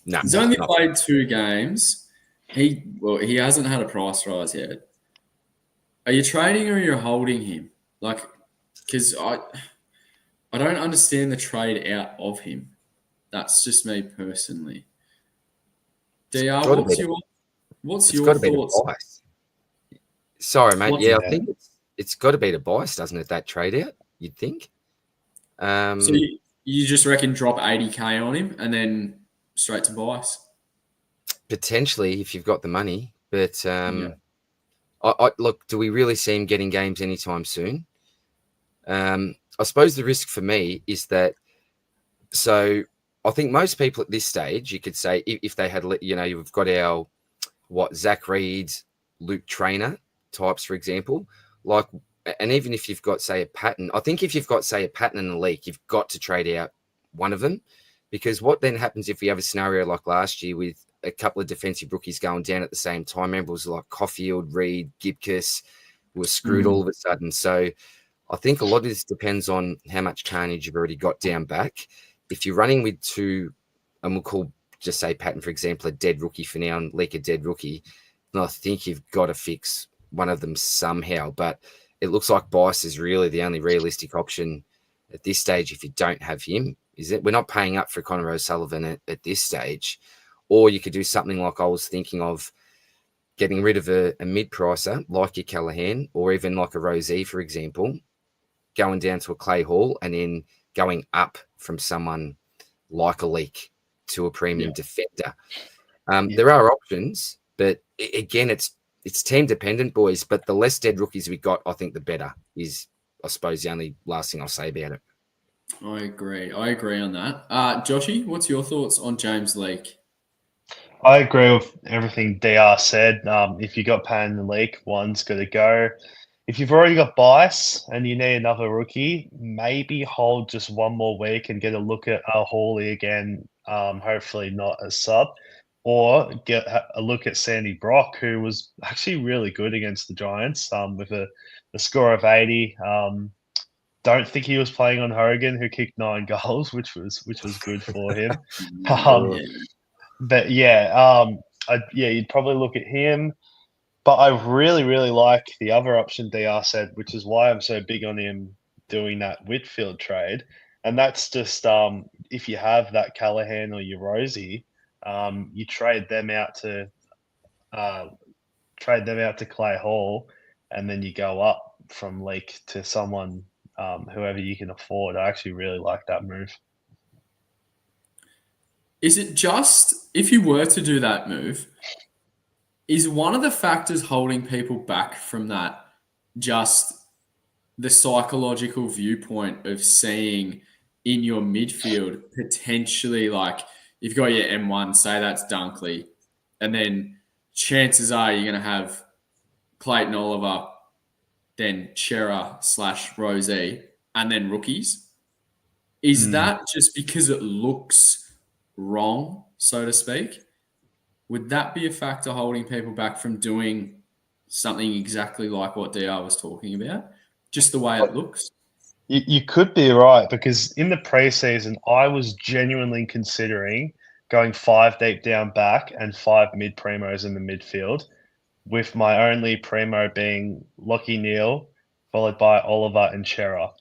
Speaker 3: No,
Speaker 1: He's only played 2 games. He hasn't had a price rise yet. Are you trading or are you holding him? Like, because I don't understand the trade out of him. That's just me personally. DR, what's your thoughts?
Speaker 3: Sorry, mate. I think it's got to be the bias, doesn't it? That trade out, you'd think.
Speaker 1: So you just reckon drop 80K on him and then straight to bias?
Speaker 3: Potentially, if you've got the money. But look, do we really see him getting games anytime soon? I suppose the risk for me is that. So I think most people at this stage, you could say, if they had, you've got our Zach Reed, Luke Trainer types, for example, like, and even if you've got, say, a Patton, I think if you've got, say, a Patton and a Leak, you've got to trade out one of them, because what then happens if we have a scenario like last year with a couple of defensive rookies going down at the same time? Remember, it was like Caulfield, Reed, Gibcus were screwed all of a sudden. So I think a lot of this depends on how much carnage you've already got down back. If you're running with 2, and we'll call, just say, Patton, for example, a dead rookie for now and Leak a dead rookie, then I think you've got to fix one of them somehow. But it looks like Bice is really the only realistic option at this stage if you don't have him. Is it? We're not paying up for Connor O'Sullivan at this stage. Or you could do something like I was thinking of, getting rid of a mid-pricer like your Callaghan, or even like a Rosie, for example, going down to a Clay Hall and then going up from someone like a Leak to a premium defender. There are options, but again, it's team dependent, boys. But the less dead rookies we got, I think the better is, I suppose, the only last thing I'll say about it.
Speaker 1: I agree on that. Joshy, what's your thoughts on James Leake?
Speaker 2: I agree with everything DR said. If you got Pan in the league, one's got to go. If you've already got Bice and you need another rookie, maybe hold just one more week and get a look at Hawley again. Hopefully not a sub, or get a look at Sandy Brock, who was actually really good against the Giants with a score of 80. Don't think he was playing on Hogan, who kicked 9 goals, which was good for him. But you'd probably look at him. But I really, really like the other option DR said, which is why I'm so big on him doing that Whitfield trade. And that's just if you have that Callaghan or your Rosie, you trade them out to Clay Hall, and then you go up from Leak to someone whoever you can afford. I actually really like that move.
Speaker 1: Is it just, if you were to do that move, is one of the factors holding people back from that just the psychological viewpoint of seeing in your midfield potentially, like, you've got your M1, say that's Dunkley, and then chances are you're going to have Clayton Oliver, then Chera / Rosie, and then rookies? Is that just because it looks wrong, so to speak? Would that be a factor holding people back from doing something exactly like what DR was talking about? Just the way it looks?
Speaker 2: You could be right, because in the preseason, I was genuinely considering going 5 deep down back and 5 mid primos in the midfield, with my only primo being Lockie Neal, followed by Oliver and Chera.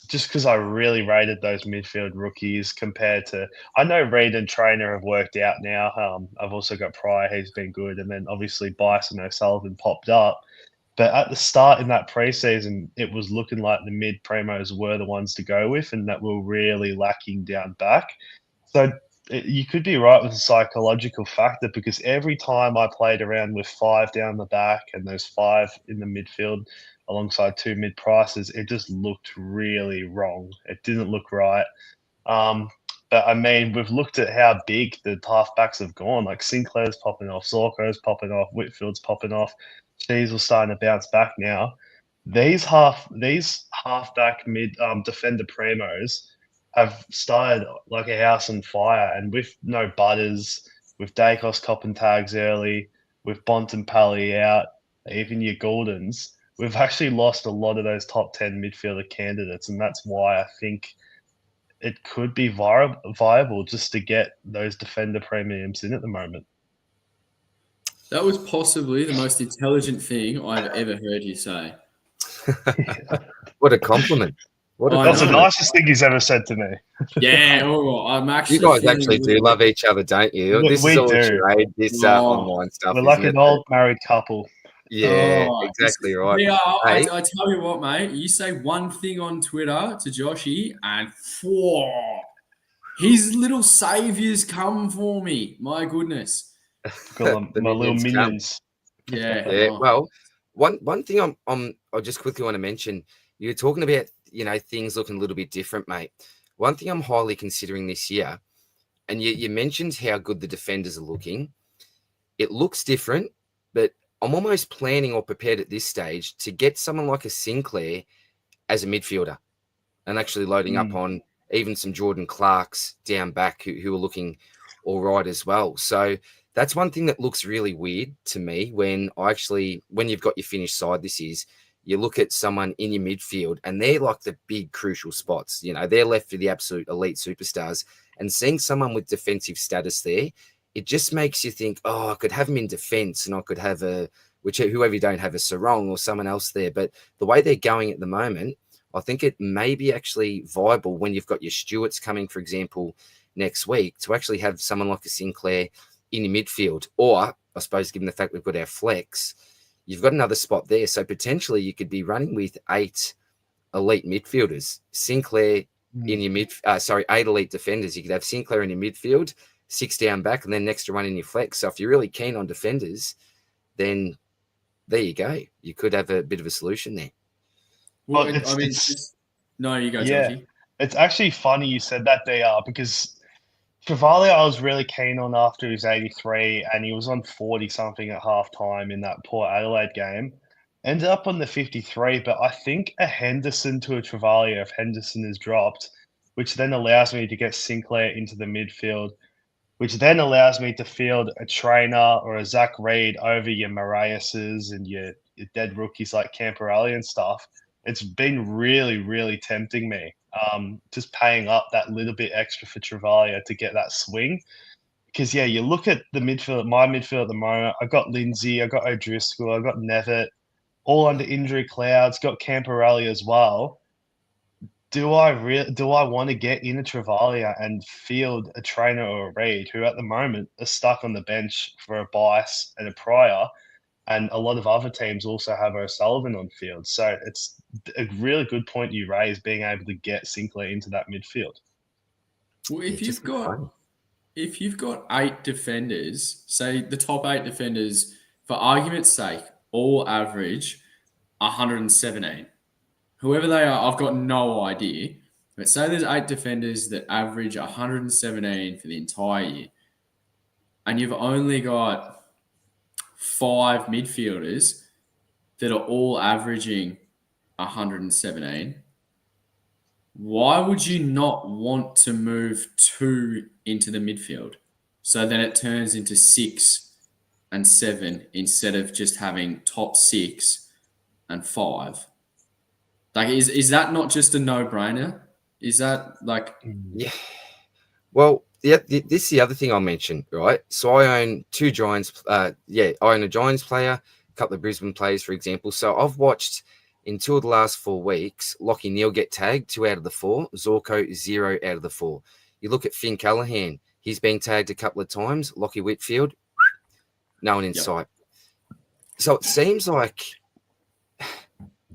Speaker 2: Just because I really rated those midfield rookies compared to, I know Reed and Trainer have worked out now. I've also got Pryor, he's been good, and then obviously Bison O'Sullivan popped up. But at the start in that preseason, it was looking like the mid primos were the ones to go with, and that were really lacking down back. So you could be right with the psychological factor, because every time I played around with 5 down the back and those 5 in the midfield alongside 2 mid prices, it just looked really wrong. It didn't look right. But I mean, we've looked at how big the halfbacks have gone. Like Sinclair's popping off, Zorko's popping off, Whitfield's popping off. Cheesel's starting to bounce back now. These halfback mid defender primos have started like a house on fire, and with no Butters, with Dacos copping tags early, with Bont and Pally out, even your Gordons, we've actually lost a lot of those top 10 midfielder candidates, and that's why I think it could be viable just to get those defender premiums in at the moment.
Speaker 1: That was possibly the most intelligent thing I've ever heard you say.
Speaker 3: What a compliment.
Speaker 2: That's the nicest thing he's ever said to me.
Speaker 1: Yeah, I'm actually.
Speaker 3: You guys actually do love each other, don't you? This is all a charade, this online stuff.
Speaker 2: We're like an old married couple.
Speaker 3: Yeah, exactly right.
Speaker 1: Yeah,
Speaker 3: Hey,
Speaker 1: I tell you what, mate. You say one thing on Twitter to Joshy, and his little saviors come for me. My goodness.
Speaker 2: My little minions.
Speaker 1: Yeah.
Speaker 3: Yeah. Well, one thing I just quickly want to mention. You're talking about, things looking a little bit different, mate. One thing I'm highly considering this year, and you mentioned how good the defenders are looking. It looks different, but I'm almost planning or prepared at this stage to get someone like a Sinclair as a midfielder and actually loading up on even some Jordan Clarks down back who are looking all right as well. So that's one thing that looks really weird to me when you've got your finished side, you look at someone in your midfield and they're like the big crucial spots. They're left for the absolute elite superstars, and seeing someone with defensive status there, it just makes you think, I could have him in defense and I could have whoever you don't have, a Sarong or someone else there. But the way they're going at the moment, I think it may be actually viable when you've got your Stewarts coming, for example, next week, to actually have someone like a Sinclair in your midfield. Or I suppose, given the fact we've got our flex, you've got another spot there. So potentially you could be running with 8 elite midfielders. Sinclair in your 8 elite defenders. You could have Sinclair in your midfield, 6 down back, and then an extra one in your flex. So if you're really keen on defenders, then there you go. You could have a bit of a solution there.
Speaker 1: Well, no, you go, Joshi.
Speaker 2: It's actually funny you said that, DR, because Travaglia I was really keen on after he was 83, and he was on 40-something at halftime in that Port Adelaide game. Ended up on the 53, but I think a Henderson to a Travaglia, if Henderson is dropped, which then allows me to get Sinclair into the midfield, which then allows me to field a Trainer or a Zach Reed over your Mariases and your dead rookies like Camperelli and stuff. It's been really, really tempting me. Just paying up that little bit extra for Travaglia to get that swing. Because, you look at the midfield, my midfield at the moment, I got Lindsay, I got O'Driscoll, I got Nevitt, all under injury clouds, got Camperelli as well. Do I want to get in a Travaglia and field a Trainer or a Reed, who at the moment are stuck on the bench for a Bice and a Pryor, and a lot of other teams also have O'Sullivan on field. So it's a really good point you raise, being able to get Sinclair into that midfield.
Speaker 1: Well,
Speaker 3: Yeah, just fun.
Speaker 1: if you've got 8 defenders, say the top 8 defenders, for argument's sake, all average 117. Whoever they are, I've got no idea. But say there's 8 defenders that average 117 for the entire year, and you've only got 5 midfielders that are all averaging 117. Why would you not want to move 2 into the midfield? So then it turns into 6 and 7 instead of just having top 6 and 5. Like, is that not just a no-brainer? Is that like...
Speaker 3: Yeah. Well, yeah, this is the other thing I'll mention, right? So I own 2 Giants. I own a Giants player, a couple of Brisbane players, for example. So I've watched in 2 of the last 4 weeks, Lachie Neale get tagged 2 out of the 4. Zorko 0 out of the 4. You look at Finn Callaghan, he's been tagged a couple of times. Lachie Whitfield, no one in sight. So it seems like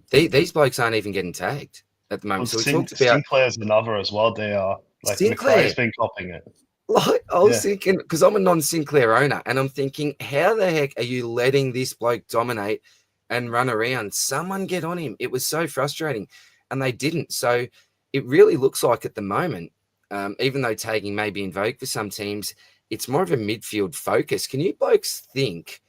Speaker 3: these blokes aren't even getting tagged at the moment.
Speaker 2: Well,
Speaker 3: so we talked about
Speaker 2: Sinclair's another as well. They are like
Speaker 3: Sinclair.
Speaker 2: McRae's been copying it.
Speaker 3: Like, I was thinking, because I'm a non-Sinclair owner, and I'm thinking, how the heck are you letting this bloke dominate and run around? Someone get on him. It was so frustrating, and they didn't. So it really looks like at the moment, even though tagging may be in vogue for some teams, it's more of a midfield focus. Can you blokes think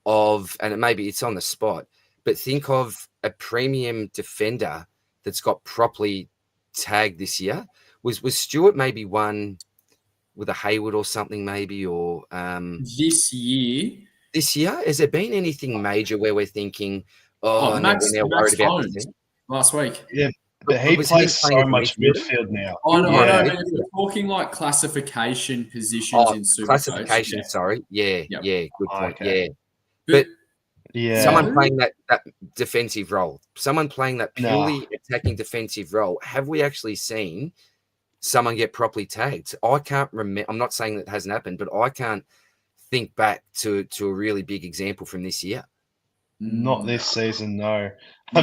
Speaker 3: of, and maybe it's on the spot, but think of a premium defender that's got properly tagged this year? Was Stewart maybe one with a Hayward or something maybe, or
Speaker 1: this year?
Speaker 3: This year, has there been anything major where we're thinking,
Speaker 1: Max,
Speaker 3: we're now worried about the thing?
Speaker 1: last week.
Speaker 2: Yeah, but he plays so much midfield now.
Speaker 1: I know, but if we're talking like classification positions in Supercoach.
Speaker 3: Classification, sorry. Yeah, good point.
Speaker 1: Okay.
Speaker 3: Yeah.
Speaker 2: But
Speaker 3: someone playing that defensive role, someone playing that purely attacking defensive role, have we actually seen someone get properly tagged? I can't remember. I'm not saying that hasn't happened, but I can't think back to a really big example from this year.
Speaker 2: Not this season, no. I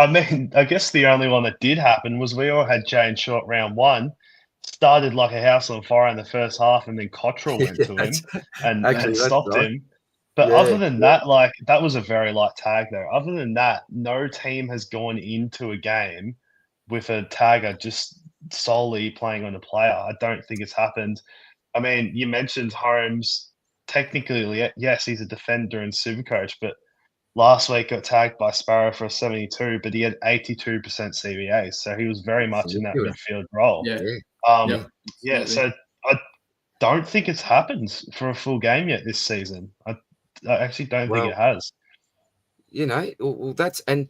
Speaker 2: mean, I guess the only one that did happen was we all had Jane Short round 1, started like a house on fire in the first half, and then Cottrell went to him and stopped him. But other than that, like, that was a very light tag though. Other than that, no team has gone into a game with a tagger just solely playing on a player. I don't think it's happened. I mean, you mentioned Holmes. Technically, yes, he's a defender in Supercoach, but last week got tagged by Sparrow for a 72, but he had 82% CBA, so he was very much in that midfield role. So I don't think it's happened for a full game yet this season. I actually don't think it has.
Speaker 3: You know, well, that's, and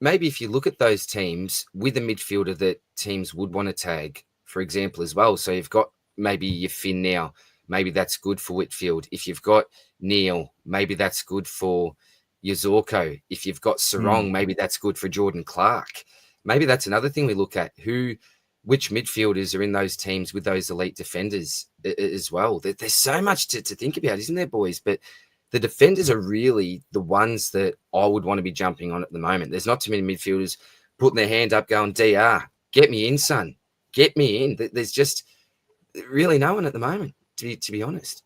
Speaker 3: maybe if you look at those teams with a midfielder that teams would want to tag, for example, as well. So you've got maybe your Finn now, maybe that's good for Whitfield. If you've got Neale, maybe that's good for your Zorko. If you've got Sarong, maybe that's good for Jordan Clark. Maybe that's another thing we look at. Which midfielders are in those teams with those elite defenders as well? There's so much to think about, isn't there, boys? But the defenders are really the ones that I would want to be jumping on at the moment. There's not too many midfielders putting their hand up going, DR, get me in, son. Get me in. There's just really no one at the moment, to be honest.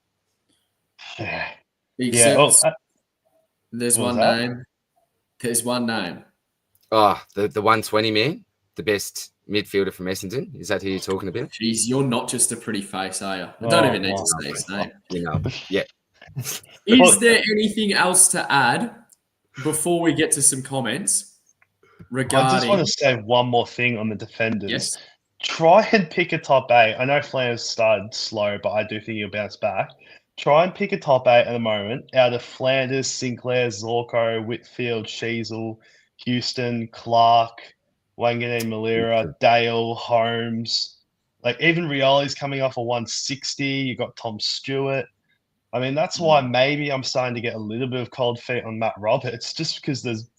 Speaker 1: Except there's one name. There's one name.
Speaker 3: Oh, the 120 man, the best midfielder from Essendon. Is that who you're talking about?
Speaker 1: Jeez, you're not just a pretty face, are you? I don't even need to say his name.
Speaker 3: You know, yeah.
Speaker 1: Is there anything else to add before we get to some comments regarding...
Speaker 2: I just want to say one more thing on the defenders.
Speaker 1: Yes.
Speaker 2: Try and pick a top 8. I know Flanders started slow, but I do think he'll bounce back. Try and pick a top 8 at the moment out of Flanders, Sinclair, Zorko, Whitfield, Sheasel, Houston, Clark, Wanganeen, Malira, Dale, Holmes. Like, even Rioli's coming off a 160. You got Tom Stewart. I mean, that's why maybe I'm starting to get a little bit of cold feet on Matt Roberts, just because there's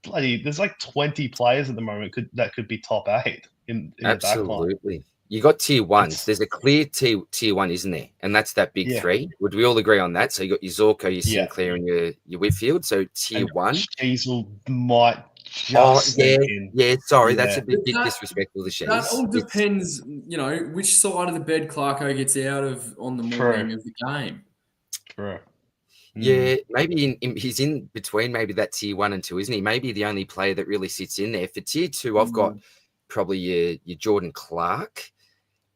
Speaker 2: like 20 players at the moment that could be top 8 in the backline.
Speaker 3: You got tier ones.
Speaker 2: It's-
Speaker 3: There's a clear tier one, isn't there? And that's that big
Speaker 2: Yeah.
Speaker 3: three. Would we all agree on that? So you got your Zorko, your
Speaker 2: Yeah.
Speaker 3: Sinclair, and your Whitfield. So tier
Speaker 2: And
Speaker 3: one.
Speaker 2: Cheezel might just
Speaker 3: Oh,
Speaker 2: sneak in.
Speaker 3: yeah. Sorry, that's
Speaker 2: Yeah.
Speaker 3: a bit
Speaker 1: But that-
Speaker 3: disrespectful to Shees.
Speaker 1: That all
Speaker 3: It's-
Speaker 1: depends, which side of the bed Clarko gets out of on the morning of the game.
Speaker 2: True.
Speaker 3: Yeah, maybe he's in between maybe that tier 1 and 2, isn't he? Maybe the only player that really sits in there. For tier 2, I've got probably your Jordan Clark.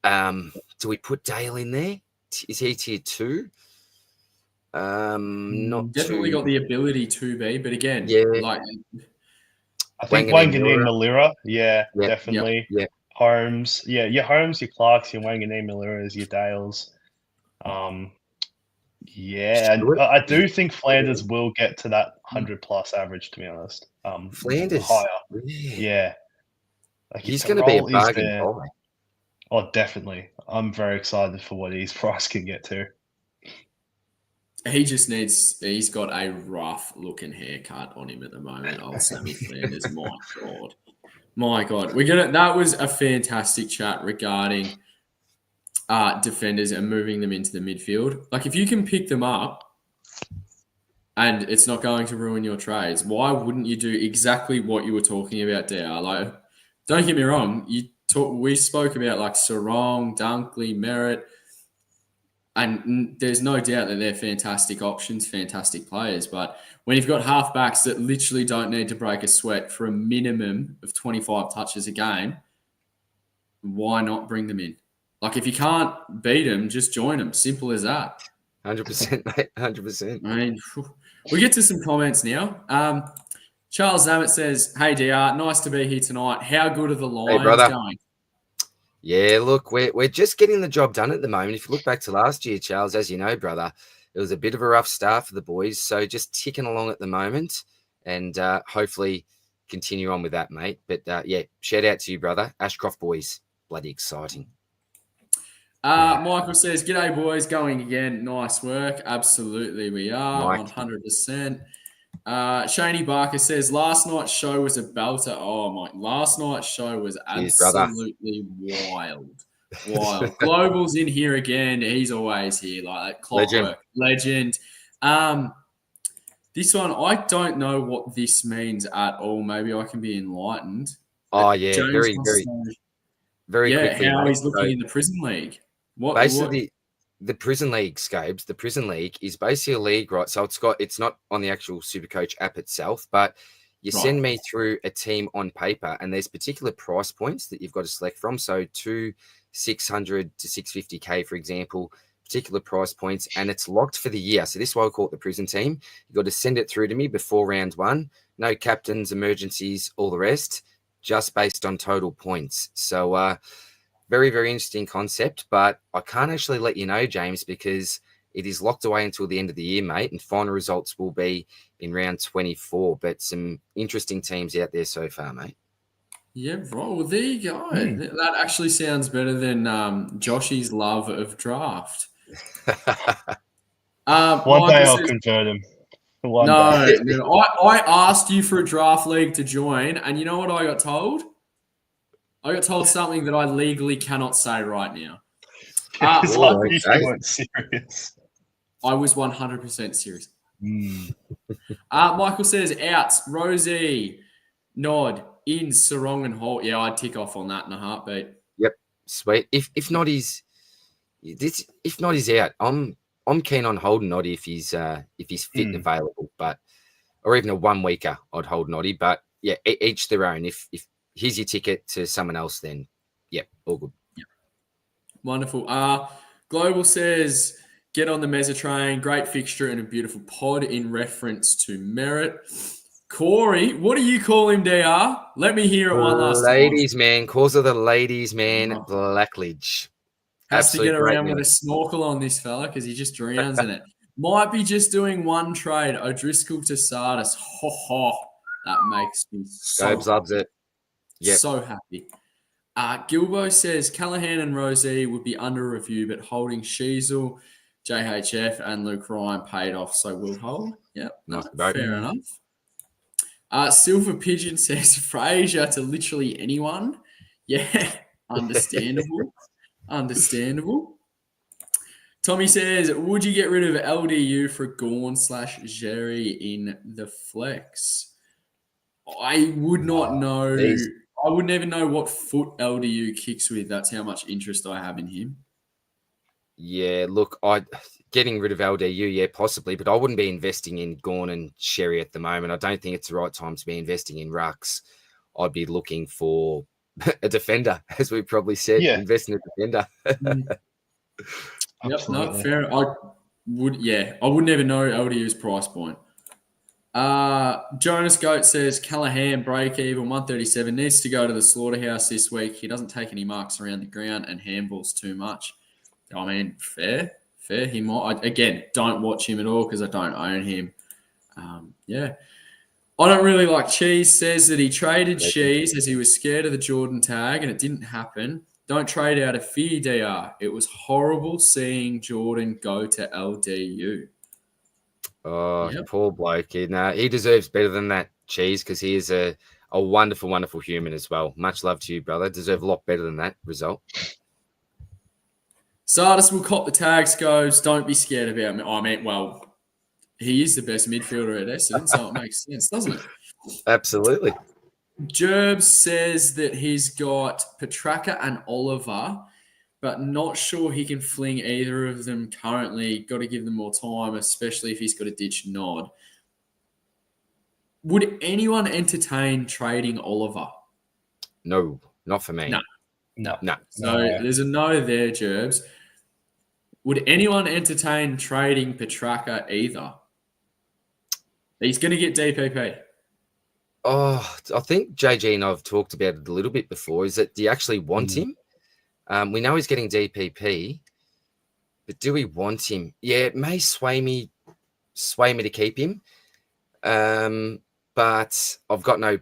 Speaker 3: Do we put Dale in there? Is he tier 2? Not
Speaker 1: Definitely
Speaker 3: too.
Speaker 1: got the ability to be, but again,
Speaker 3: Yeah.
Speaker 1: like
Speaker 2: I think
Speaker 3: Wanganeen
Speaker 2: Malira. Yeah,
Speaker 3: Yep,
Speaker 2: definitely.
Speaker 3: Yeah.
Speaker 2: Holmes. Yeah, your Holmes, your Clarks, your Wanganeen Maliras, your Dales. Yeah, and
Speaker 3: Stewart?
Speaker 2: I do think Flanders will get to that 100+ average, to be honest.
Speaker 3: Flanders.
Speaker 2: Higher.
Speaker 3: Yeah.
Speaker 2: Yeah. Like
Speaker 3: He's
Speaker 2: the
Speaker 3: going to be a
Speaker 2: role is
Speaker 3: bargain
Speaker 2: there.
Speaker 3: buy.
Speaker 2: Oh, definitely. I'm very excited for what his price can get to.
Speaker 1: he's got a rough looking haircut on him at the moment. Old Sammy Flanders. My God. That was a fantastic chat regarding defenders and moving them into the midfield. Like if you can pick them up and it's not going to ruin your trades, why wouldn't you do exactly what you were talking about, DR? Like, don't get me wrong, we spoke about like Sarong, Dunkley, Merritt, and there's no doubt that they're fantastic options, fantastic players. But when you've got halfbacks that literally don't need to break a sweat for a minimum of 25 touches a game, why not bring them in? Like if you can't beat them, just join them. Simple as that.
Speaker 3: 100%, mate. 100%.
Speaker 1: I mean, we get to some comments now. Charles Zammett says, "Hey DR, nice to be here tonight. How good are the Lions
Speaker 3: brother.
Speaker 1: going?"
Speaker 3: Yeah, look, we're just getting the job done at the moment. If you look back to last year, Charles, as you know, brother, it was a bit of a rough start for the boys. So just ticking along at the moment and hopefully continue on with that, mate. But yeah, shout out to you, brother. Ashcroft boys, bloody exciting.
Speaker 1: Michael says, "G'day boys, going again. Nice work. Absolutely, we are 100%." Shaney Barker says, "Last night's show was a belter." Oh my! Last night's show was absolutely wild. Global's in here again. He's always here, like clockwork. Legend. This one, I don't know what this means at all. Maybe I can be enlightened.
Speaker 3: Oh yeah,
Speaker 1: James
Speaker 3: very quickly.
Speaker 1: How
Speaker 3: mate.
Speaker 1: he's looking in the prison league.
Speaker 3: Basically, the prison league, Scobes, the prison league is basically a league, right? So it's not on the actual Supercoach app itself, but you send me through a team on paper, and there's particular price points that you've got to select from. So 600 to 650K, for example, particular price points, and it's locked for the year. So this is why we call it the prison team. You've got to send it through to me before round 1. No captains, emergencies, all the rest, just based on total points. So very, very interesting concept, but I can't actually let you know, James, because it is locked away until the end of the year, mate, and final results will be in round 24. But some interesting teams out there so far, mate.
Speaker 1: Yeah, right. Well, there you go. That actually sounds better than Joshy's love of draft.
Speaker 2: One day I'll convert him.
Speaker 1: No. I asked you for a draft league to join, and you know what I got told? I got told something that I legally cannot say right now.
Speaker 2: Because you weren't serious.
Speaker 1: I was 100% serious. Michael says, outs, Rosie, Nod, in, Sarong and Holt. Yeah, I'd tick off on that in a heartbeat.
Speaker 3: Yep, sweet. If Noddy's out, I'm keen on holding Noddy if he's fit and available, or even a 1 weeker, I'd hold Noddy. But yeah, each their own. If here's your ticket to someone else, then yeah, all good.
Speaker 1: Yep. Wonderful. Global says, get on the Mezza train. Great fixture and a beautiful pod in reference to Merritt. Corey, what do you call him, DR? Let me hear it one last time.
Speaker 3: Ladies, man. Cause of the ladies, man. Blackledge.
Speaker 1: Has to get around with a snorkel on this fella because he just drowns in it. Might be just doing one trade. O'Driscoll to Sardis. That makes me
Speaker 3: Scobes loves it. Yep.
Speaker 1: So happy. Gilbo says Callahan and Rosie would be under review, but holding Sheasel, JHF, and Luke Ryan paid off, so we'll hold. Yep, fair enough. Silver Pigeon says Fraser to literally anyone. Yeah, Understandable. Understandable. Tommy says, would you get rid of LDU for Gorn/Jerry in the flex? I would not know. I wouldn't even know what foot LDU kicks with. That's how much interest I have in him.
Speaker 3: Yeah, look, getting rid of LDU, yeah, possibly, but I wouldn't be investing in Gorn and Sherry at the moment. I don't think it's the right time to be investing in Rucks. I'd be looking for a defender, as we probably said.
Speaker 2: Yeah.
Speaker 3: Invest in a defender.
Speaker 1: Yep, no, fair. I wouldn't even know LDU's price point. Jonas Goat says Callahan break even 137 needs to go to the slaughterhouse this week. He doesn't take any marks around the ground and handballs too much. I mean, fair. He might. Again, don't watch him at all because I don't own him. Yeah. I don't really like Cheese. Says that he traded Cheese as he was scared of the Jordan tag and it didn't happen. Don't trade out of fear, DR. It was horrible seeing Jordan go to LDU.
Speaker 3: Oh, yep. Poor bloke. He deserves better than that, Cheese, because he is a wonderful, wonderful human as well. Much love to you, brother. Deserve a lot better than that result.
Speaker 1: Sardis will cop the tag, Scobes. Don't be scared about me. I mean, well, he is the best midfielder at Essendon, so it makes sense, doesn't it?
Speaker 3: Absolutely.
Speaker 1: Gerbs says that he's got Petrarca and Oliver, but not sure he can fling either of them currently. Got to give them more time, especially if he's got a ditch nod. Would anyone entertain trading Oliver?
Speaker 3: No, not for me.
Speaker 1: No. So there's a no there, Gerbs. Would anyone entertain trading Petrarca either? He's going to get DPP.
Speaker 3: Oh, I think JG and I have talked about it a little bit before. Is that do you actually want him? We know he's getting DPP, but do we want him? Yeah, it may sway me to keep him. But I've got no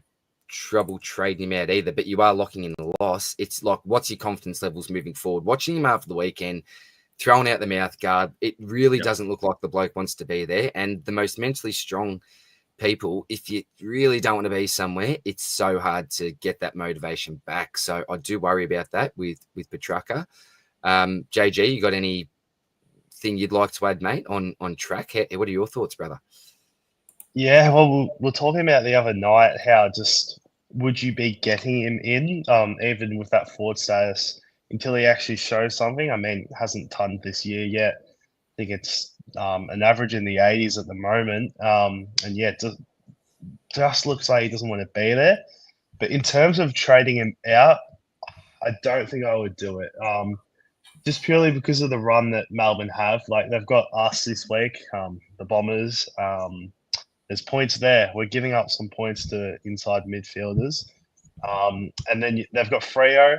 Speaker 3: trouble trading him out either. But you are locking in the loss. It's like, what's your confidence levels moving forward? Watching him after the weekend, throwing out the mouth guard, it really doesn't look like the bloke wants to be there. And the most mentally strong people, if you really don't want to be somewhere, it's so hard to get that motivation back. So I do worry about that with Petrarca. JG, you got anything you'd like to add, mate, on track? What are your thoughts, brother?
Speaker 2: Yeah, well, we're talking about the other night how just would you be getting him in, even with that forward status, until he actually shows something? I mean, hasn't tonned this year yet. I think it's an average in the 80s at the moment. And yeah, it just looks like he doesn't want to be there. But in terms of trading him out, I don't think I would do it. Just purely because of the run that Melbourne have. Like, they've got us this week, the Bombers. There's points there. We're giving up some points to inside midfielders. And then they've got Freo.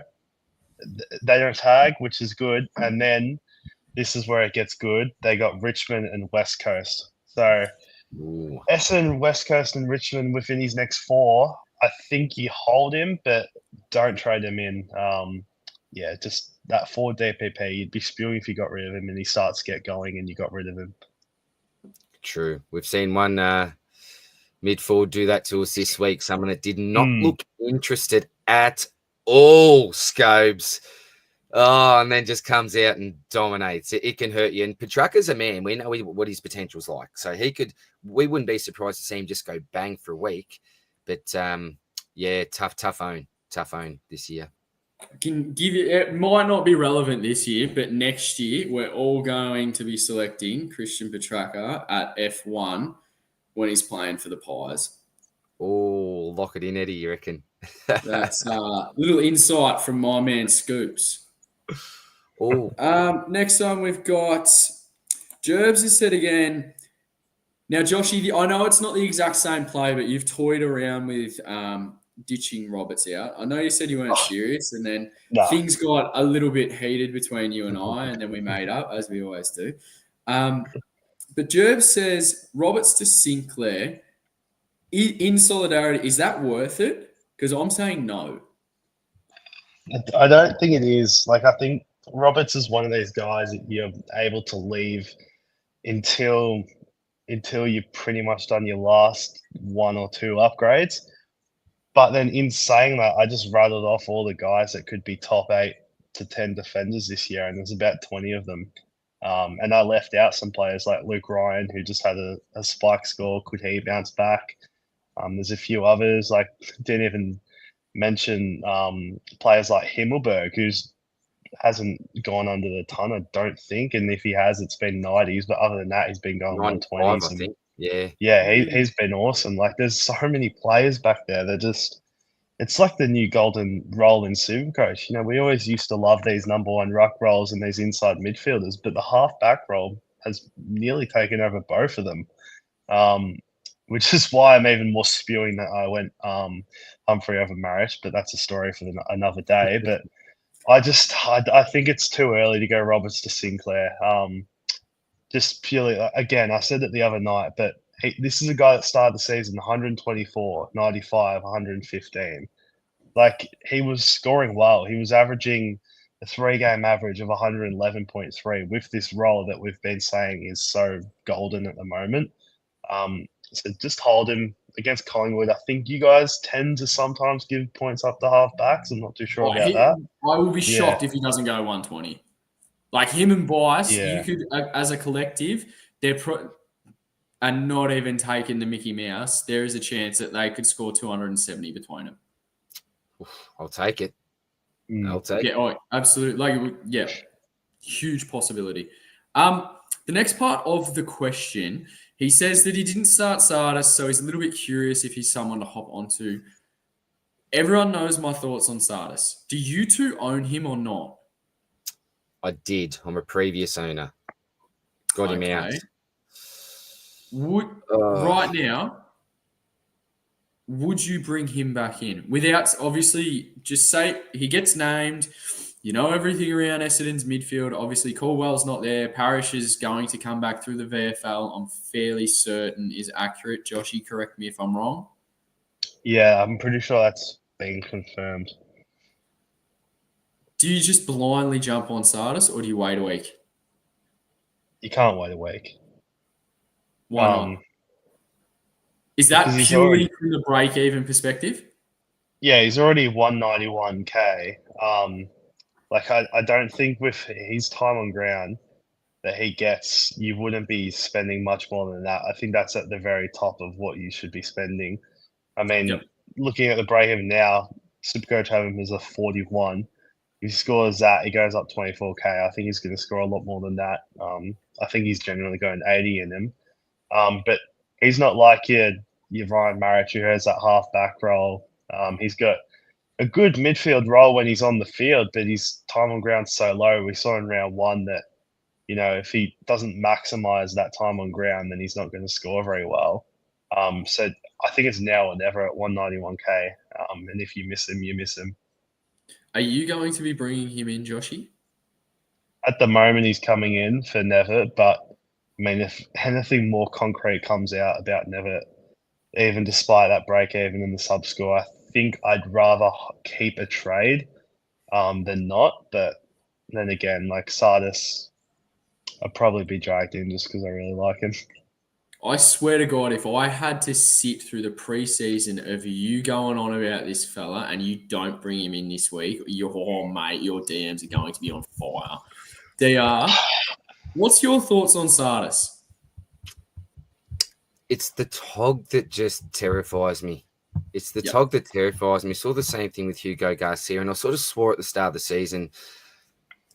Speaker 2: They don't tag, which is good. And then this is where it gets good. They got Richmond and West Coast. So Essendon, West Coast, and Richmond within his next 4. I think you hold him, but don't trade him in. Yeah, just that 4 DPP. You'd be spewing if you got rid of him and he starts to get going and you got rid of him.
Speaker 3: True. We've seen one midfield do that to us this week. Someone that did not look interested at all, Scobes. Oh, and then just comes out and dominates. It can hurt you. And Petrarca's a man. We know what his potential's like. So we wouldn't be surprised to see him just go bang for a week. But yeah, tough own this year.
Speaker 1: Can give you, it might not be relevant this year, but next year we're all going to be selecting Christian Petrarca at F1 when he's playing for the Pies.
Speaker 3: Oh, lock it in, Eddie, you reckon?
Speaker 1: That's a little insight from my man Scoops.
Speaker 3: Oh.
Speaker 1: Next one we've got Gerbs has said again. Now, Joshy, I know it's not the exact same play, but you've toyed around with ditching Roberts out. I know you said you weren't serious, and then things got a little bit heated between you and I, and then we made up, as we always do. But Gerbs says Roberts to Sinclair, in solidarity, is that worth it? Because I'm saying no.
Speaker 2: I don't think it is. Like, I think Roberts is one of these guys that you're able to leave until you've pretty much done your last 1 or 2 upgrades. But then in saying that, I just rattled off all the guys that could be top 8 to 10 defenders this year, and there's about 20 of them. And I left out some players like Luke Ryan, who just had a spike score. Could he bounce back? There's a few others, like didn't even mention players like Himmelberg, who's hasn't gone under the ton, I don't think. And if he has, it's been 90s. But other than that, he's been going
Speaker 3: 95,
Speaker 2: 120s.
Speaker 3: I
Speaker 2: And
Speaker 3: think. Yeah.
Speaker 2: yeah, he's been awesome. Like, there's so many players back there that just, it's like the new golden role in Supercoach. You know, we always used to love these number one ruck roles and these inside midfielders, but the half back role has nearly taken over both of them. Which is why I'm even more spewing that I went Humphrey over Marriott, but that's a story for another day. But I think it's too early to go Roberts to Sinclair. Just purely, again, I said it the other night, but this is a guy that started the season 124, 95, 115. Like, he was scoring well. He was averaging a 3-game average of 111.3 with this role that we've been saying is so golden at the moment. So just hold him against Collingwood. I think you guys tend to sometimes give points up to half backs. I'm not too sure about that.
Speaker 1: I will be shocked if he doesn't go 120. Like him and Bice,
Speaker 2: Yeah.
Speaker 1: you could, as a collective, are not even taking the Mickey Mouse. There is a chance that they could score 270 between them.
Speaker 3: I'll take it. I'll take it.
Speaker 1: Oh, absolutely. Like, yeah, huge possibility. The next part of the question, he says that he didn't start Sardis, so he's a little bit curious if he's someone to hop onto. Everyone knows my thoughts on Sardis. Do you two own him or not?
Speaker 3: I did. I'm a previous owner. Got him out.
Speaker 1: Right now, would you bring him back in? Without, obviously, just say he gets named. You know everything around Essendon's midfield. Obviously, Caldwell's not there. Parrish is going to come back through the VFL. I'm fairly certain is accurate. Joshy, correct me if I'm wrong.
Speaker 2: Yeah, I'm pretty sure that's been confirmed.
Speaker 1: Do you just blindly jump on Sardis or do you wait a week?
Speaker 2: You can't wait a week.
Speaker 1: Why not? Is that purely from the break-even perspective?
Speaker 2: Yeah, he's already 191K. Like, I don't think with his time on ground that he gets, you wouldn't be spending much more than that. I think that's at the very top of what you should be spending. I mean, looking at the break-even now, Supercoach have him as a 41. If he scores that, he goes up 24K. I think he's going to score a lot more than that. I think he's generally going 80 in him. But he's not like your Ryan Marriott, who has that half-back role. He's got a good midfield role when he's on the field, but his time on ground's so low. We saw in round 1 that, you know, if he doesn't maximise that time on ground, then he's not going to score very well. So I think it's now or never at 191K. And if you miss him, you miss him.
Speaker 1: Are you going to be bringing him in, Joshy?
Speaker 2: At the moment, he's coming in for Nevitt, but I mean, if anything more concrete comes out about Nevitt, even despite that break even in the sub score, I think I'd rather keep a trade than not. But then again, like Sardis, I'd probably be dragged in just because I really like him.
Speaker 1: I swear to God, if I had to sit through the preseason of you going on about this fella and you don't bring him in this week, your DMs are going to be on fire. DR, what's your thoughts on Sardis?
Speaker 3: It's the Tog that just terrifies me. It's the Tog that terrifies me. Saw the same thing with Hugo Garcia, and I sort of swore at the start of the season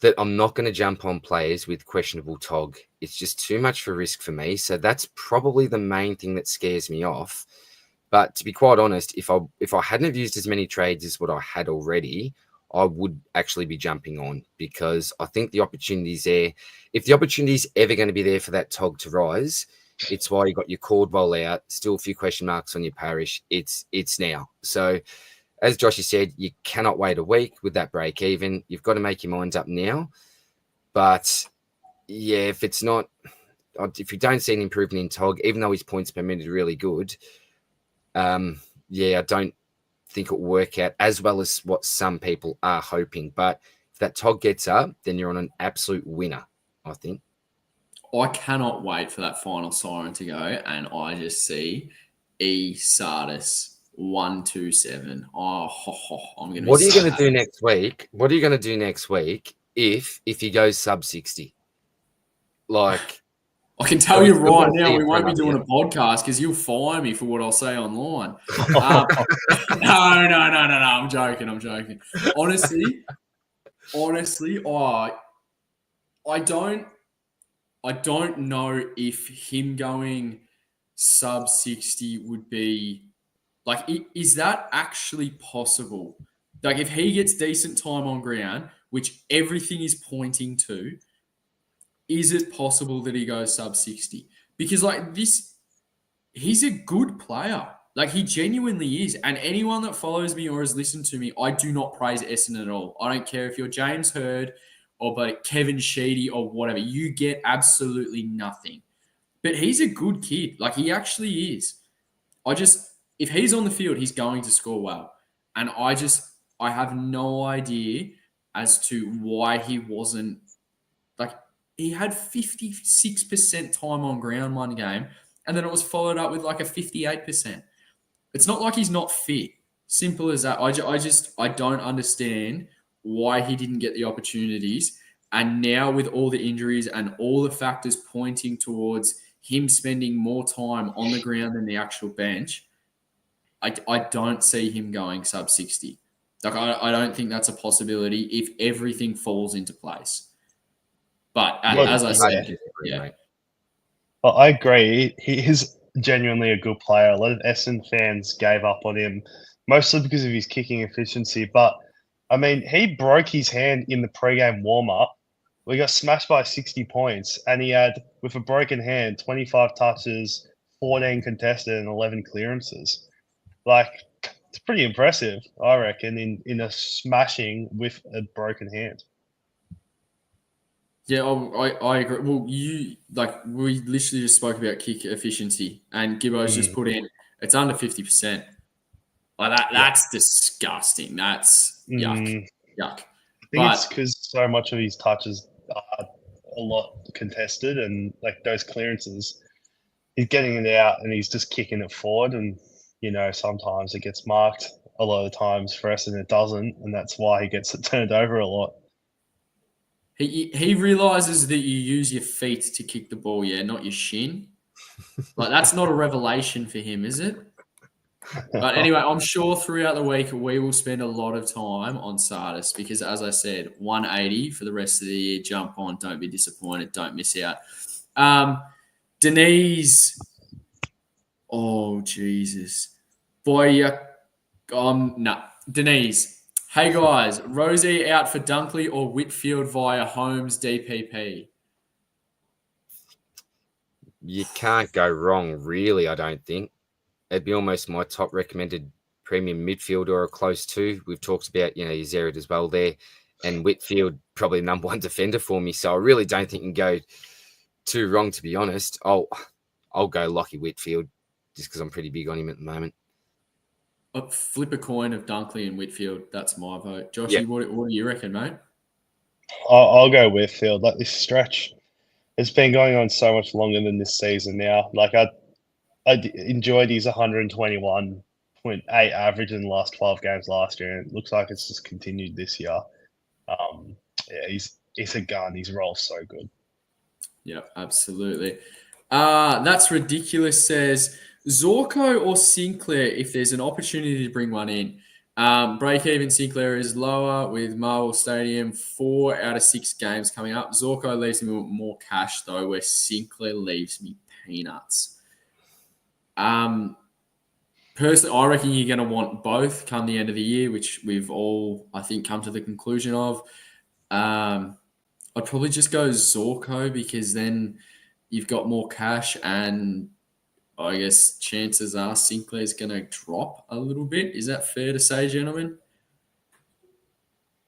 Speaker 3: that I'm not going to jump on players with questionable Tog. It's just too much for risk for me. So that's probably the main thing that scares me off. But to be quite honest, if I hadn't have used as many trades as what I had already, I would actually be jumping on, because I think the opportunity's there. If the opportunity's ever going to be there for that Tog to rise, it's why you got your Caldwell out, still a few question marks on your Parrish. It's now. So as Joshy said, you cannot wait a week with that break even. You've got to make your mind up now. But yeah, if you don't see an improvement in Tog, even though his points per minute are really good, I don't think it'll work out as well as what some people are hoping. But if that Tog gets up, then you're on an absolute winner, I think.
Speaker 1: I cannot wait for that final siren to go and I just see Sardis 127. I'm going to
Speaker 3: What are
Speaker 1: be
Speaker 3: you going to
Speaker 1: sad.
Speaker 3: do next week? What are you going to do next week if he goes sub 60? Like,
Speaker 1: I can tell you
Speaker 3: we're still
Speaker 1: right
Speaker 3: going to
Speaker 1: now,
Speaker 3: see
Speaker 1: we
Speaker 3: it for
Speaker 1: won't be
Speaker 3: another
Speaker 1: doing
Speaker 3: year.
Speaker 1: a podcast because you'll fire me for what I'll say online. No. I'm joking. Honestly, I don't know if him going sub 60 would be like, is that actually possible? Like, if he gets decent time on ground, which everything is pointing to, is it possible that he goes sub 60? Because, like, he's a good player. Like, he genuinely is. And anyone that follows me or has listened to me, I do not praise Essendon at all. I don't care if you're James Hurd or but Kevin Sheedy or whatever. You get absolutely nothing. But he's a good kid. Like, he actually is. If he's on the field, he's going to score well. And I have no idea as to why he wasn't, like, he had 56% time on ground one game, and then it was followed up with like a 58%. It's not like he's not fit. Simple as that. I don't understand why he didn't get the opportunities. And now with all the injuries and all the factors pointing towards him spending more time on the ground than the actual bench, I don't see him going sub 60. Like, I don't think that's a possibility if everything falls into place. But as I
Speaker 3: I
Speaker 1: said,
Speaker 3: disagree,
Speaker 1: yeah,
Speaker 3: mate.
Speaker 2: Well, I agree. He is genuinely a good player. A lot of Essendon fans gave up on him, mostly because of his kicking efficiency. But I mean, he broke his hand in the pre-game warm-up. We got smashed by 60 points, and he had, with a broken hand, 25 touches, 14 contested, and 11 clearances. Like, it's pretty impressive, I reckon, in a smashing with a broken hand.
Speaker 1: yeah, I agree. Well, we literally just spoke about kick efficiency, and Gibbo's just put in it's under 50%. Like that,
Speaker 2: Yeah.
Speaker 1: that's disgusting. That's yuck,
Speaker 2: Mm,
Speaker 1: yuck.
Speaker 2: I think it's
Speaker 1: But
Speaker 2: because so much of his touches are a lot contested, and like those clearances, he's getting it out and he's just kicking it forward. And sometimes it gets marked. A lot of the times for us, and it doesn't, and that's why he gets it turned over a lot.
Speaker 1: he realizes that you use your feet to kick the ball, yeah, not your shin. Like, that's not a revelation for him, is it? But anyway, I'm sure throughout the week we will spend a lot of time on Sardis because, as I said, 180 for the rest of the year. Jump on, don't be disappointed, don't miss out. Denise, oh Jesus, boy, no, Denise. Hey guys, Rosie out for Dunkley or Whitfield via Holmes DPP.
Speaker 3: You can't go wrong, really, I don't think. It'd be almost my top recommended premium midfielder or close to. We've talked about, your Zerrett as well there. And Whitfield, probably number one defender for me. So I really don't think you can go too wrong, to be honest. I'll go Lockie Whitfield just because I'm pretty big on him at the moment.
Speaker 1: Flip a coin of Dunkley and Whitfield. That's my vote. Joshy,
Speaker 3: Yeah.
Speaker 1: what do you reckon, mate?
Speaker 2: I'll go Whitfield. Like, this stretch, it's been going on so much longer than this season now. Like, I enjoyed his 121.8 average in the last 12 games last year, and it looks like it's just continued this year. Yeah, he's a gun. His role's so good.
Speaker 1: Yeah, absolutely. That's ridiculous, says Zorko or Sinclair if there's an opportunity to bring one in. Break even Sinclair is lower with Marvel Stadium, 4 out of 6 games coming up. Zorko leaves me with more cash, though, where Sinclair leaves me peanuts. Personally, I reckon you're going to want both come the end of the year, which we've all, I think, come to the conclusion of. I'd probably just go Zorko because then you've got more cash and I guess chances are Sinclair's going to drop a little bit. Is that fair to say, gentlemen?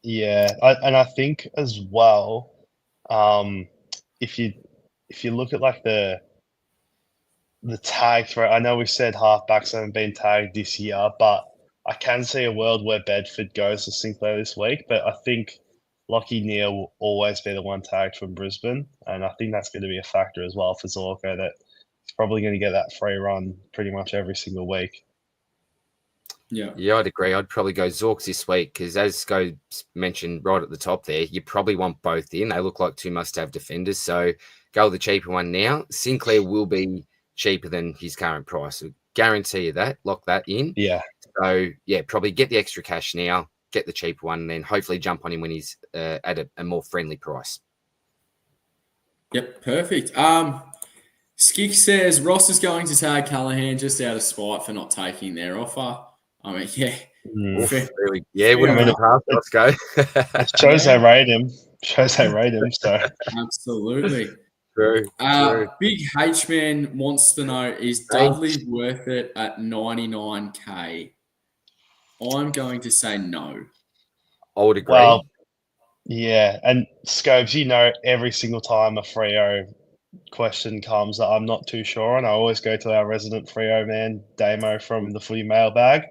Speaker 2: Yeah, and I think as well, if you look at like the tag threat, I know we said halfbacks haven't been tagged this year, but I can see a world where Bedford goes to Sinclair this week. But I think Lockie Neal will always be the one tagged from Brisbane, and I think that's going to be a factor as well for Zorko, that he's probably going to get that free run pretty much every single week.
Speaker 1: Yeah.
Speaker 3: Yeah, I'd agree. I'd probably go Zorks this week because, as Scobes mentioned right at the top there, you probably want both in. They look like two must-have defenders. So go with the cheaper one now. Sinclair will be cheaper than his current price. So guarantee you that. Lock that in.
Speaker 2: Yeah.
Speaker 3: So, yeah, probably get the extra cash now, get the cheaper one, and then hopefully jump on him when he's at a more friendly price.
Speaker 1: Yep, perfect. Skick says Ross is going to tag Callahan just out of spite for not taking their offer. I mean, yeah.
Speaker 3: Oof,
Speaker 1: Fair,
Speaker 3: really, yeah, wouldn't
Speaker 1: fair
Speaker 3: put it past. Let's go.
Speaker 2: It shows
Speaker 1: Yeah.
Speaker 2: they rate him. Shows they rate him. So
Speaker 1: Absolutely.
Speaker 3: True.
Speaker 1: Big H Man wants to know, is Dudley worth it at 99K? I'm going to say no.
Speaker 3: I would agree.
Speaker 2: well, yeah. And Scopes, every single time a Freo question comes that I'm not too sure on, I always go to our resident Freo man, Damo from the Footy Mailbag.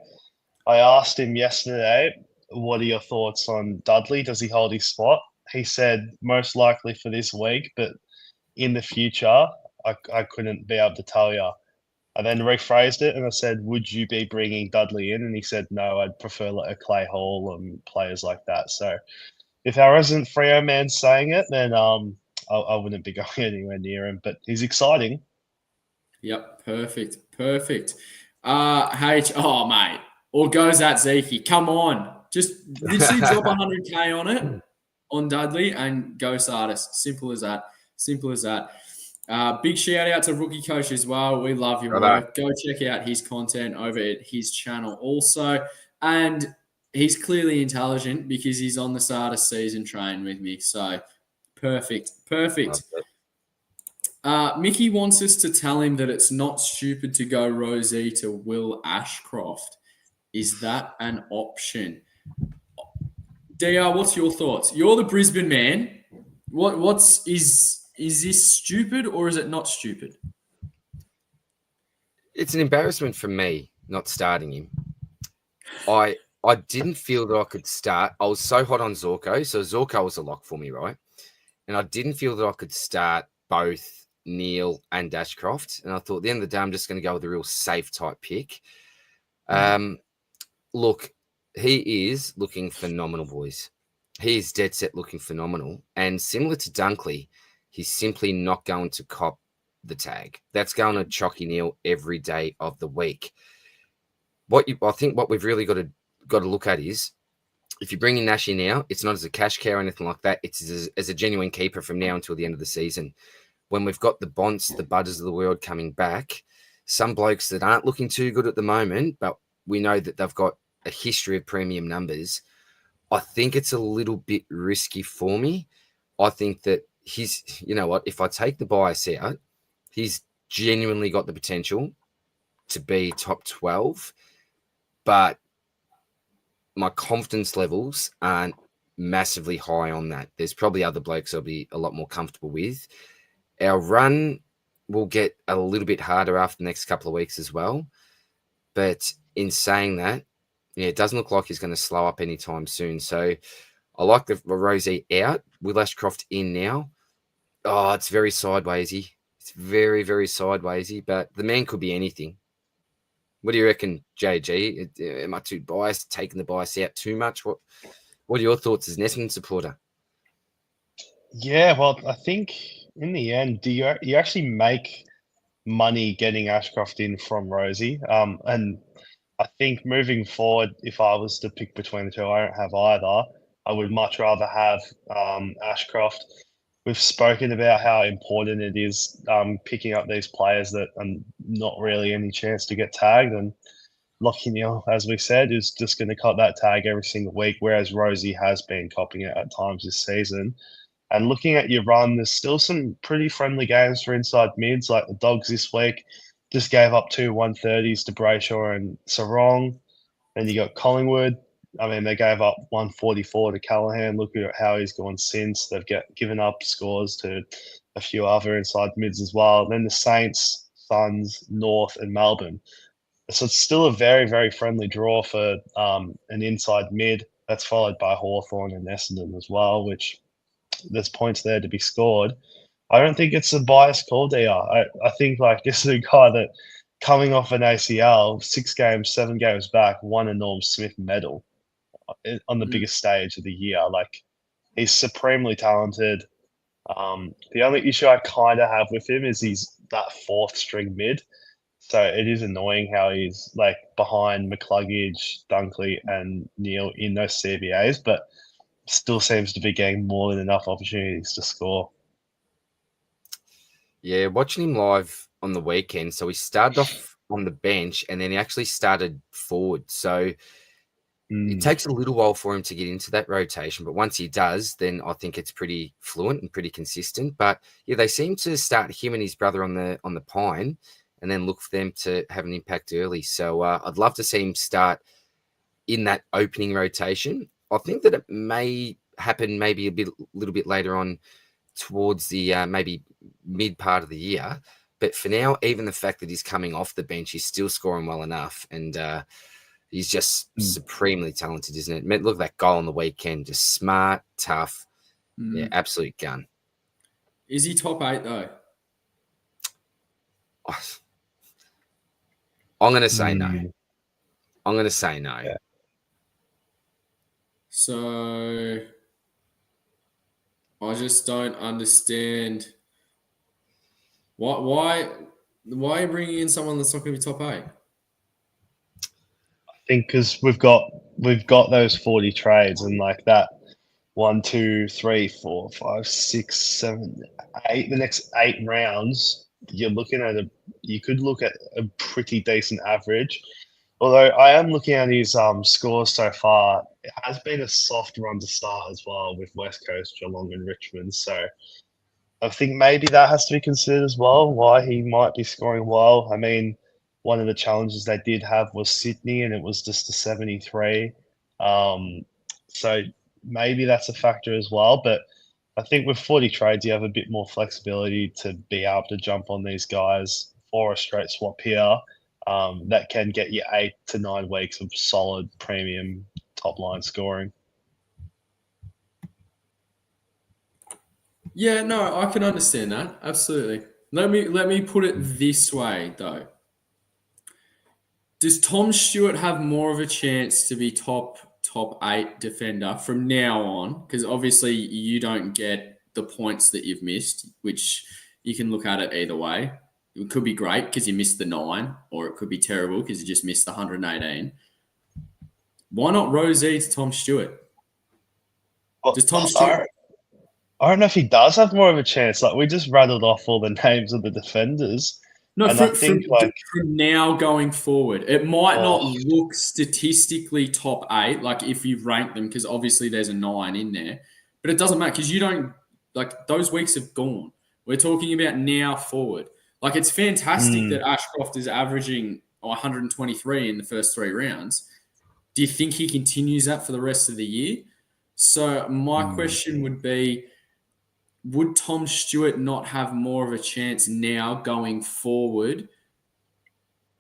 Speaker 2: I asked him yesterday, what are your thoughts on Dudley? Does he hold his spot? He said most likely for this week, but in the future, I couldn't be able to tell you. I then rephrased it and I said, would you be bringing Dudley in? And he said, no, I'd prefer like a Clay Hall and players like that. So if our resident Freo man's saying it, then I wouldn't be going anywhere near him. But he's exciting.
Speaker 1: Yep, perfect. Oh, mate. Or goes at Zeke. Come on. Just literally drop 100K on it, on Dudley, and go Sardis. Simple as that. Big shout out to Rookie Coach as well. We love your work. Go check out his content over at his channel also. And he's clearly intelligent because he's on the Sardis season train with me. So perfect. Mickey wants us to tell him that it's not stupid to go Rosie to Will Ashcroft. Is that an option? DR, what's your thoughts? You're the Brisbane man. Is this stupid or is it not stupid?
Speaker 3: It's an embarrassment for me not starting him. I didn't feel that I could start. I was so hot on Zorko, so Zorko was a lock for me, right? And I didn't feel that I could start both Neil and Ashcroft. And I thought at the end of the day, I'm just going to go with a real safe type pick. Look, he is looking phenomenal, boys. He is dead set looking phenomenal. And similar to Dunkley, he's simply not going to cop the tag. That's going to Chalky Neil every day of the week. I think what we've really got to look at is, if you bring in Nashi now, it's not as a cash cow or anything like that. It's as a genuine keeper from now until the end of the season. When we've got the Bonts, the Butters of the world coming back, some blokes that aren't looking too good at the moment, but we know that they've got a history of premium numbers, I think it's a little bit risky for me. I think that if I take the bias out, he's genuinely got the potential to be top 12, but my confidence levels aren't massively high on that. There's probably other blokes I'll be a lot more comfortable with. Our run will get a little bit harder after the next couple of weeks as well. But in saying that, yeah, it doesn't look like he's going to slow up anytime soon. So I like the Rosie out. Will Ashcroft in now? Oh, it's very sidewaysy. It's very, very sidewaysy, but the man could be anything. What do you reckon, JG? Am I too biased, taking the bias out too much? What are your thoughts as an Essendon supporter?
Speaker 2: Yeah, well, I think in the end, do you actually make money getting Ashcroft in from Rosie? And I think moving forward, if I was to pick between the two, I don't have either. I would much rather have Ashcroft. We've spoken about how important it is picking up these players that are not really any chance to get tagged. And Lachie Neale, as we said, is just going to cop that tag every single week, whereas Rosie has been copping it at times this season. And looking at your run, there's still some pretty friendly games for inside mids, like the Dogs this week just gave up 2 130s to Brayshaw and Sarong. Then you got Collingwood. I mean, they gave up 144 to Callahan. Look at how he's gone since. They've given up scores to a few other inside mids as well. Then the Saints, Suns, North, and Melbourne. So it's still a very, very friendly draw for an inside mid. That's followed by Hawthorn and Essendon as well, which there's points there to be scored. I don't think it's a biased call, DR. I think like this is a guy that coming off an ACL, 6 games, 7 games back, won a Norm Smith medal on the biggest stage of the year. Like, he's supremely talented. The only issue I kind of have with him is he's that fourth string mid. So it is annoying how he's like behind McCluggage, Dunkley, and Neil in those CBAs, but still seems to be getting more than enough opportunities to score.
Speaker 3: Yeah, watching him live on the weekend. So he started off on the bench and then he actually started forward. So it takes a little while for him to get into that rotation, but once he does, then I think it's pretty fluent and pretty consistent. But yeah, they seem to start him and his brother on the pine, and then look for them to have an impact early. So I'd love to see him start in that opening rotation. I think that it may happen maybe a little bit later on towards the maybe mid part of the year. But for now, even the fact that he's coming off the bench, he's still scoring well enough, and he's just supremely talented, isn't it? Look at that goal on the weekend. Just smart, tough. Yeah, absolute gun.
Speaker 1: Is he top 8, though?
Speaker 3: I'm going to say no. I'm going to say no.
Speaker 2: Yeah.
Speaker 1: So I just don't understand why are you bringing in someone that's not going to be top 8?
Speaker 2: I think because we've got those 40 trades, and like that 1, 2, 3, 4, 5, 6, 7, 8. The next 8 rounds, you're looking at you could look at a pretty decent average. Although I am looking at his scores so far, it has been a soft run to start as well with West Coast, Geelong, and Richmond. So I think maybe that has to be considered as well, why he might be scoring well. I mean, one of the challenges they did have was Sydney, and it was just a 73. So maybe that's a factor as well. But I think with 40 trades, you have a bit more flexibility to be able to jump on these guys for a straight swap here. That can get you 8 to 9 weeks of solid premium top line scoring.
Speaker 1: Yeah, no, I can understand that. Absolutely. Let me put it this way, though. Does Tom Stewart have more of a chance to be top 8 defender from now on? Because obviously you don't get the points that you've missed, which you can look at it either way. It could be great because you missed the 9, or it could be terrible because you just missed the 118. Why not Rosie to Tom Stewart? Does Tom Stewart...
Speaker 2: I don't know if he does have more of a chance. Like, we just rattled off all the names of the defenders.
Speaker 1: No,
Speaker 2: and
Speaker 1: from now going forward, it might not look statistically top 8, like if you rank them, because obviously there's a 9 in there, but it doesn't matter because you don't, like, those weeks have gone. We're talking about now forward. Like, it's fantastic that Ashcroft is averaging 123 in the first 3 rounds. Do you think he continues that for the rest of the year? So my question would be, would Tom Stewart not have more of a chance now going forward?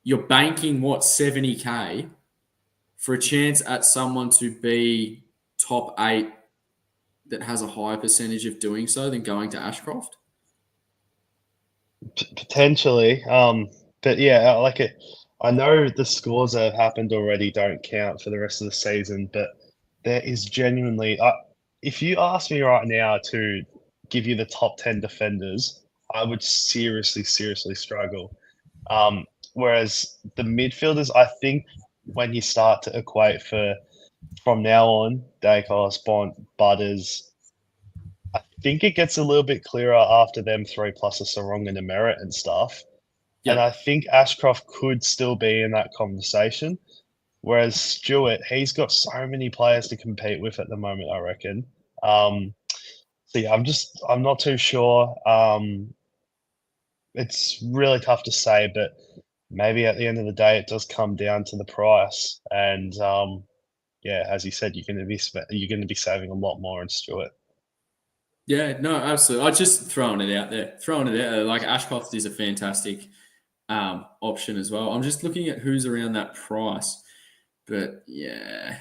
Speaker 1: You're banking, 70K for a chance at someone to be top 8 that has a higher percentage of doing so than going to Ashcroft?
Speaker 2: Potentially. But yeah, like I know the scores that have happened already don't count for the rest of the season, but there is genuinely, if you ask me right now to give you the top 10 defenders, I would seriously struggle. Whereas the midfielders, I think when you start to equate from now on, Dacos, Bont, Butters, I think it gets a little bit clearer after them 3 plus a Sarong and a Merit and stuff. Yep. And I think Ashcroft could still be in that conversation. Whereas Stewart, he's got so many players to compete with at the moment, I reckon. So yeah, I'm not too sure. It's really tough to say, but maybe at the end of the day, it does come down to the price. And yeah, as you said, you're going to be saving a lot more in Stewart.
Speaker 1: Yeah, no, absolutely. I just throwing it out there. Like, Ashcroft is a fantastic option as well. I'm just looking at who's around that price, but yeah.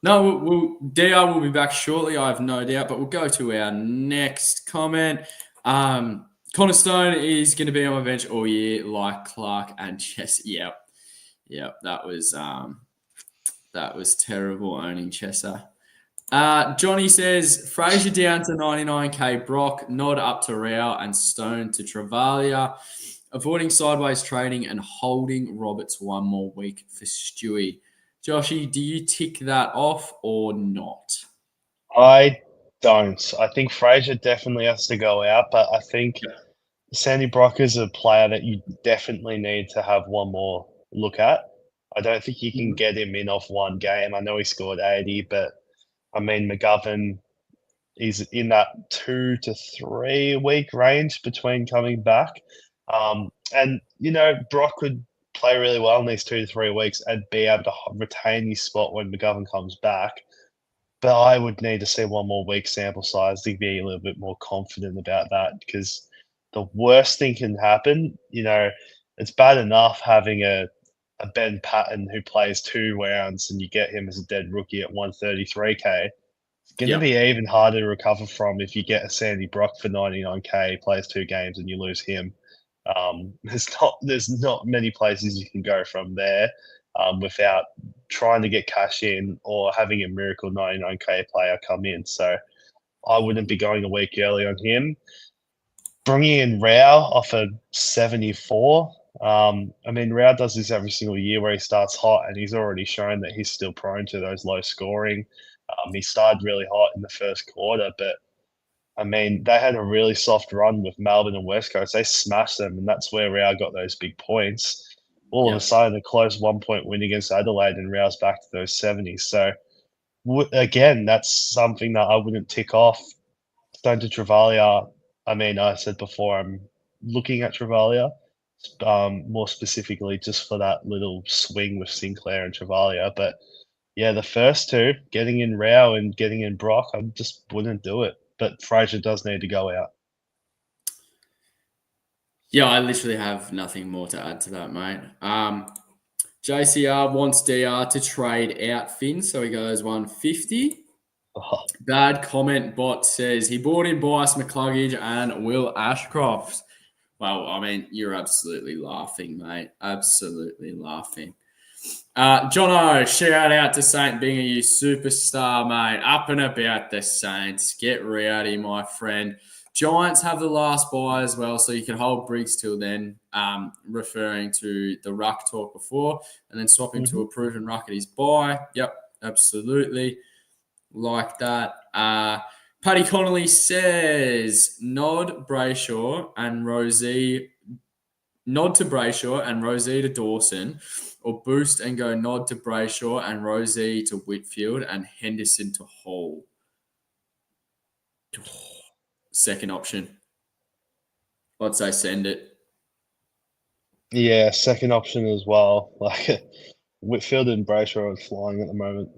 Speaker 1: No, DR will be back shortly, I have no doubt, but we'll go to our next comment. Connor Stone is going to be on my bench all year, like Clark and Chess. Yep. That was terrible owning Chesser. Johnny says Fraser down to 99k, Brock nod up to Rao and Stone to Travalia, avoiding sideways trading and holding Roberts one more week for Stewie. Joshy, do you tick that off or not?
Speaker 2: I don't. I think Fraser definitely has to go out, but I think Sandy Brock is a player that you definitely need to have one more look at. I don't think you can get him in off one game. I know he scored 80, but I mean, McGovern is in that 2 to 3 week range between coming back. And, Brock could play really well in these 2 to 3 weeks and be able to retain his spot when McGovern comes back. But I would need to see one more week sample size to be a little bit more confident about that, because the worst thing can happen, it's bad enough having a Ben Patton who plays 2 rounds and you get him as a dead rookie at 133k. It's going to be even harder to recover from if you get a Sandy Brock for 99k, plays 2 games and you lose him. There's not many places you can go from there without trying to get cash in or having a miracle 99k player come in. So I wouldn't be going a week early on him. Bringing in Rao off a 74. Rao does this every single year where he starts hot, and he's already shown that he's still prone to those low scoring. He started really hot in the first quarter, but they had a really soft run with Melbourne and West Coast. They smashed them, and that's where Rao got those big points. All of a sudden, a close 1-point win against Adelaide, and Rao's back to those 70s. So, again, that's something that I wouldn't tick off. Stone to Travalia. I said before, I'm looking at Travalia, more specifically just for that little swing with Sinclair and Travalia. But yeah, the first two, getting in Rao and getting in Brock, I just wouldn't do it. But Fraser does need to go out.
Speaker 1: Yeah, I literally have nothing more to add to that, mate. JCR wants DR to trade out Finn, so he goes 150.
Speaker 2: Oh.
Speaker 1: Bad comment bot says he bought in Bryce McCluggage and Will Ashcroft. Well, you're absolutely laughing, mate. Absolutely laughing. Jono, shout out to Saint Bingy, you superstar, mate. Up and about the Saints. Get rowdy, my friend. Giants have the last buy as well, so you can hold Briggs till then, referring to the Ruck talk before, and then swap him to a proven Ruck at his buy. Yep, absolutely. Like that. Paddy Connolly says, nod to Brayshaw and Rosie to Dawson, or boost and go nod to Brayshaw and Rosie to Whitfield and Henderson to Hall. Second option. I'd say send it.
Speaker 2: Yeah, second option as well. Like Whitfield and Brayshaw are flying at the moment.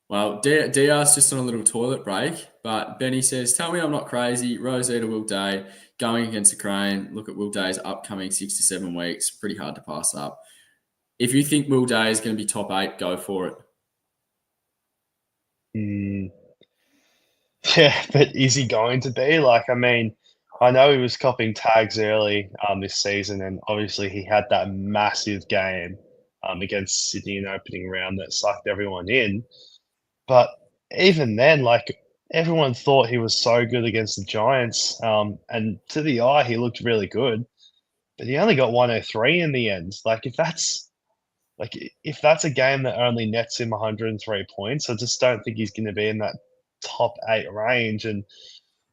Speaker 1: Well, DR's just on a little toilet break, but Benny says, tell me I'm not crazy. Rosie to Will Day, going against the Crane. Look at Will Day's upcoming 6 to 7 weeks. Pretty hard to pass up. If you think Will Day is going to be top 8, go for it.
Speaker 2: Yeah, but is he going to be? I know he was copping tags early this season, and obviously he had that massive game against Sydney in opening round that sucked everyone in. But even then, everyone thought he was so good against the Giants, and to the eye, he looked really good. But he only got 103 in the end. If that's a game that only nets him 103 points, I just don't think he's going to be in that top 8 range. And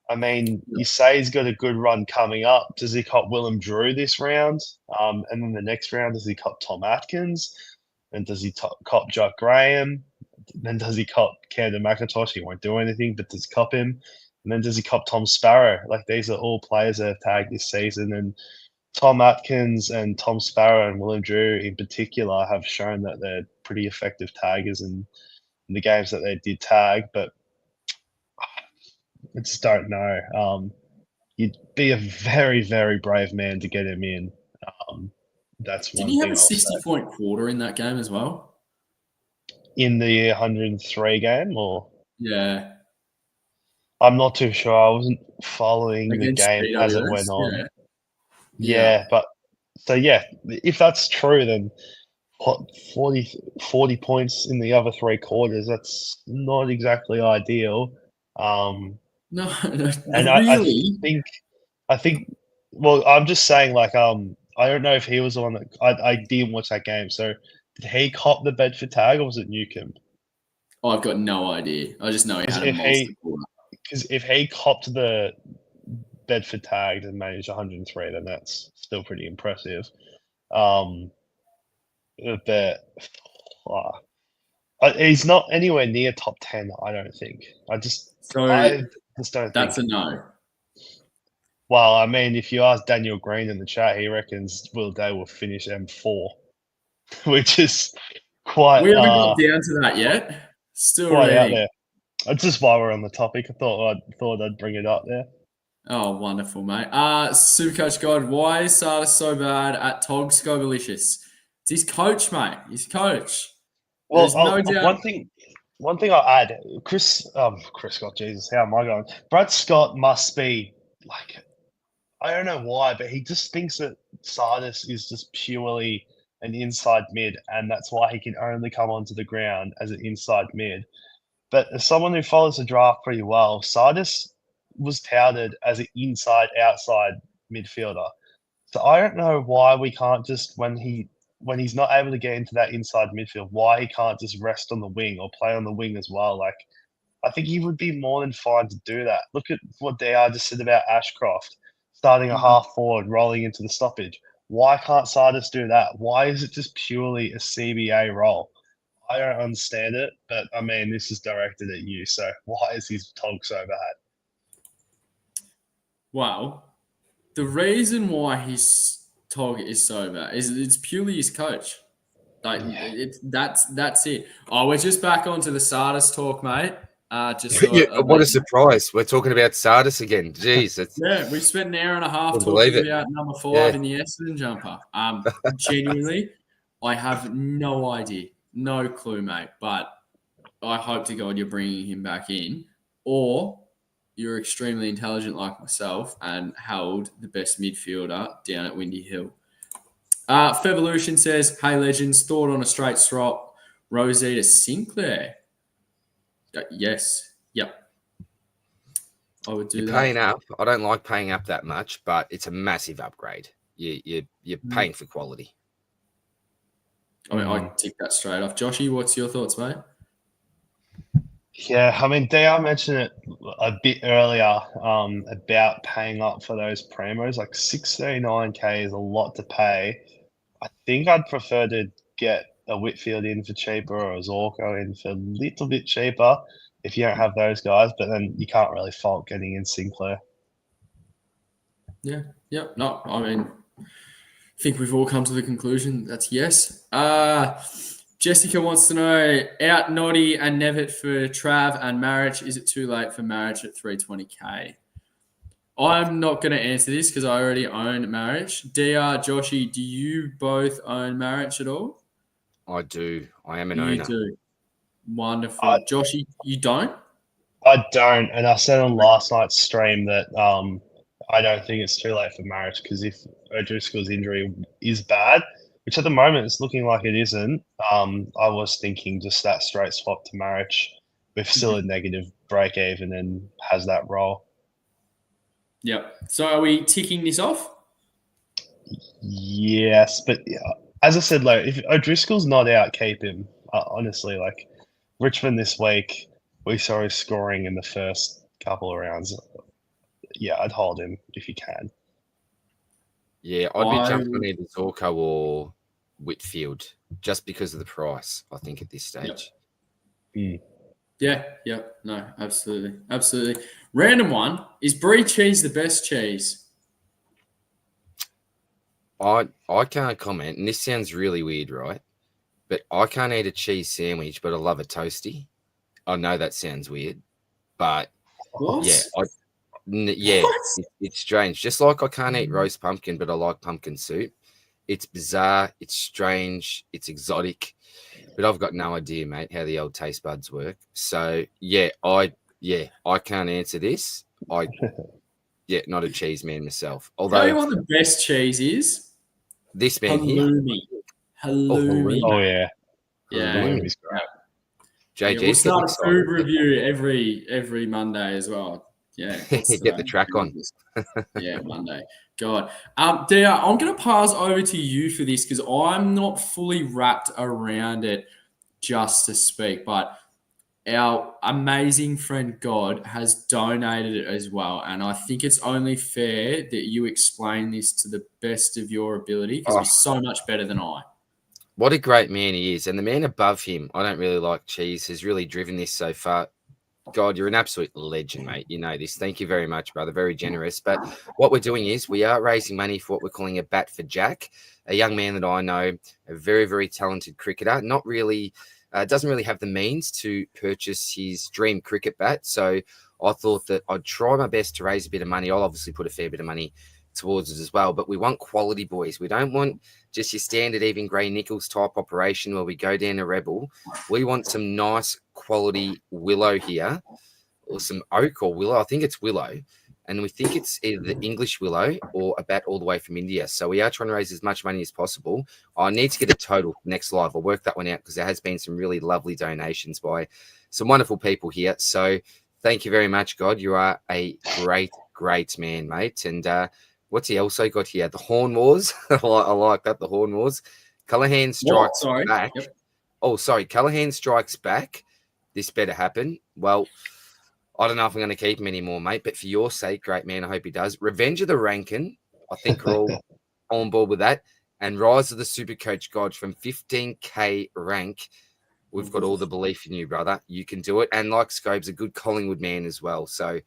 Speaker 2: you say he's got a good run coming up. Does he cop Willem Drew this round? And then the next round, does he cop Tom Atkins? And does he cop Jock Graham? Then does he cop Camden McIntosh? He won't do anything, but does he cop him? And then does he cop Tom Sparrow? These are all players that have tagged this season. And Tom Atkins and Tom Sparrow and Willem Drew in particular have shown that they're pretty effective taggers in the games that they did tag. But I just don't know. You'd be a very, very brave man to get him in. That's one thing.
Speaker 1: Did he have a 60-point quarter in that game as well?
Speaker 2: In the 103 game, or?
Speaker 1: Yeah.
Speaker 2: I'm not too sure. I wasn't following the
Speaker 1: Against
Speaker 2: game as it went
Speaker 1: GWS,
Speaker 2: on.
Speaker 1: yeah.
Speaker 2: Yeah, but so yeah, if that's true, then what 40 points in the other three quarters, that's not exactly ideal.
Speaker 1: No,
Speaker 2: And
Speaker 1: really?
Speaker 2: I think well, I'm just saying like I don't know if he was the one that I didn't watch that game. So did he cop the Bedford tag or was it Newcomb?
Speaker 1: I've got no idea. I just know he
Speaker 2: Because
Speaker 1: had a monster quarter.
Speaker 2: if he copped the Bedford tag and managed 103, then that's still pretty impressive. But he's not anywhere near top 10. I don't think. I just
Speaker 1: So
Speaker 2: don't
Speaker 1: that's
Speaker 2: think.
Speaker 1: a no.
Speaker 2: Well, I mean, if you ask Daniel Green in the chat, he reckons Will Day will finish M4, which is quite
Speaker 1: We haven't got down to that yet. Still
Speaker 2: quite out
Speaker 1: reading.
Speaker 2: there. Just while we're on the topic, I thought I'd bring it up there.
Speaker 1: Oh, wonderful, mate. Supercoach God, why is Sardis so bad at Tog Scobelicious? It's his coach, mate. His coach.
Speaker 2: Well,
Speaker 1: There's no doubt.
Speaker 2: one thing I'll add, Chris Scott, Jesus, how am I going? Brad Scott must be like, I don't know why, but he just thinks that Sardis is just purely an inside mid, and that's why he can only come onto the ground as an inside mid. But as someone who follows the draft pretty well, Sardis was touted as an inside outside midfielder. So I don't know why we can't just when he's not able to get into that inside midfield, why he can't just rest on the wing or play on the wing as well. Like I think he would be more than fine to do that. Look at what DR just said about Ashcroft starting a half forward, rolling into the stoppage. Why can't Sardis do that? Why is it just purely a CBA role? I don't understand it, but I mean, this is directed at you. So why is his Tog so bad?
Speaker 1: Well, the reason why his Tog is so bad is it's purely his coach. Like that's it. Oh, we're just back onto the Sardis talk, mate. Just so
Speaker 3: Yeah, what a surprise. We're talking about Sardis again. Jeez, it's
Speaker 1: we spent an hour and a half
Speaker 3: Couldn't believe
Speaker 1: talking
Speaker 3: it.
Speaker 1: about number 5
Speaker 3: Yeah.
Speaker 1: in the Essendon jumper. Genuinely, I have no idea, no clue, mate. But I hope to God you're bringing him back in, or you're extremely intelligent like myself and held the best midfielder down at Windy Hill. Fevolution says, "Hey legends, thought on a straight swap, Rosie to Sinclair." Yes, yep. I would do
Speaker 3: You're
Speaker 1: that.
Speaker 3: paying up. I don't like paying up that much, but it's a massive upgrade. You're paying for quality.
Speaker 1: I mean, I tick that straight off. Joshy, what's your thoughts, mate?
Speaker 2: Yeah, I mean, DR mentioned it a bit earlier about paying up for those promos. Like 639K is a lot to pay. I think I'd prefer to get a Whitfield in for cheaper or a Zorko in for a little bit cheaper if you don't have those guys, but then you can't really fault getting in Sinclair.
Speaker 1: Yeah. No, I mean, I think we've all come to the conclusion that's yes. Jessica wants to know, out Noddy and Nevitt for Trav and Marriage. Is it too late for Marriage at 320K? I'm not going to answer this because I already own Marriage. DR, Joshy, do you both own Marriage at all?
Speaker 3: I do. I am an
Speaker 1: You
Speaker 3: owner.
Speaker 1: do. Wonderful. Joshy, you don't?
Speaker 2: I don't, and I said on last night's stream that I don't think it's too late for Marriage because if O'Driscoll's injury is bad, which at the moment it's looking like it isn't, I was thinking just that straight swap to Marriage with still a negative break even and has that role.
Speaker 1: Yep. So are we ticking this off?
Speaker 2: Yes, but as I said, like if O'Driscoll's not out, keep him. Honestly, like Richmond this week, we saw his scoring in the first couple of rounds. Yeah, I'd hold him if you can.
Speaker 3: Yeah, I'd be jumping on either Zorko or Whitfield just because of the price, I think, at this stage.
Speaker 1: Yeah. No, absolutely. Random one. Is brie cheese the best cheese?
Speaker 3: I can't comment, and this sounds really weird, right? But I can't eat a cheese sandwich, but I love a toasty. I know that sounds weird, but
Speaker 1: What?
Speaker 3: yeah, it's strange. Just like I can't eat roast pumpkin, but I like pumpkin soup. It's bizarre. It's strange. It's exotic. but I've got no idea, mate, how the old taste buds work. So I can't answer this. Not a cheese man myself.
Speaker 1: Tell you
Speaker 3: Although
Speaker 1: what the best cheese is?
Speaker 3: this man here,
Speaker 1: Halloumi. Halloumi.
Speaker 2: Oh yeah,
Speaker 1: Yeah.
Speaker 2: Halloumi's
Speaker 1: Yeah.
Speaker 3: JG's
Speaker 1: We'll start a
Speaker 3: excited.
Speaker 1: food review every Monday as well. Yeah.
Speaker 3: Get the track on.
Speaker 1: Yeah, Monday. God. Dia, I'm going to pass over to you for this because I'm not fully wrapped around it just to speak, but our amazing friend God has donated it as well. And I think it's only fair that you explain this to the best of your ability because he's so much better than I.
Speaker 3: What a great man he is. And the man above him, I don't really like cheese, has really driven this so far. God, you're an absolute legend, mate. You know this. Thank you very much, brother. Very generous. But what we're doing is we are raising money for what we're calling a bat for Jack, a young man that I know, a very, very talented cricketer, not really, doesn't really have the means to purchase his dream cricket bat. So I thought that I'd try my best to raise a bit of money. I'll obviously put a fair bit of money towards it as well, but we want quality, boys. We don't want just your standard even grey nickels type operation where we go down a rebel. We want some nice quality willow here, or some oak or willow. I think it's willow, and we think it's either the English willow or a bat all the way from India. So we are trying to raise as much money as possible. I need to get a total next live. I'll work that one out because there has been some really lovely donations by some wonderful people here. So thank you very much, God. You are a great man, mate. And what's he also got here? The Horn Wars. I like that, the Horn Wars. Callaghan strikes back. Yep. Oh, sorry. Callaghan strikes back. This better happen. Well, I don't know if I'm going to keep him anymore, mate, but for your sake, great man, I hope he does. Revenge of the Rankin. I think we're all on board with that. And Rise of the Super Coach God from 15K rank. We've got all the belief in you, brother. You can do it. And like Scobes, a good Collingwood man as well. So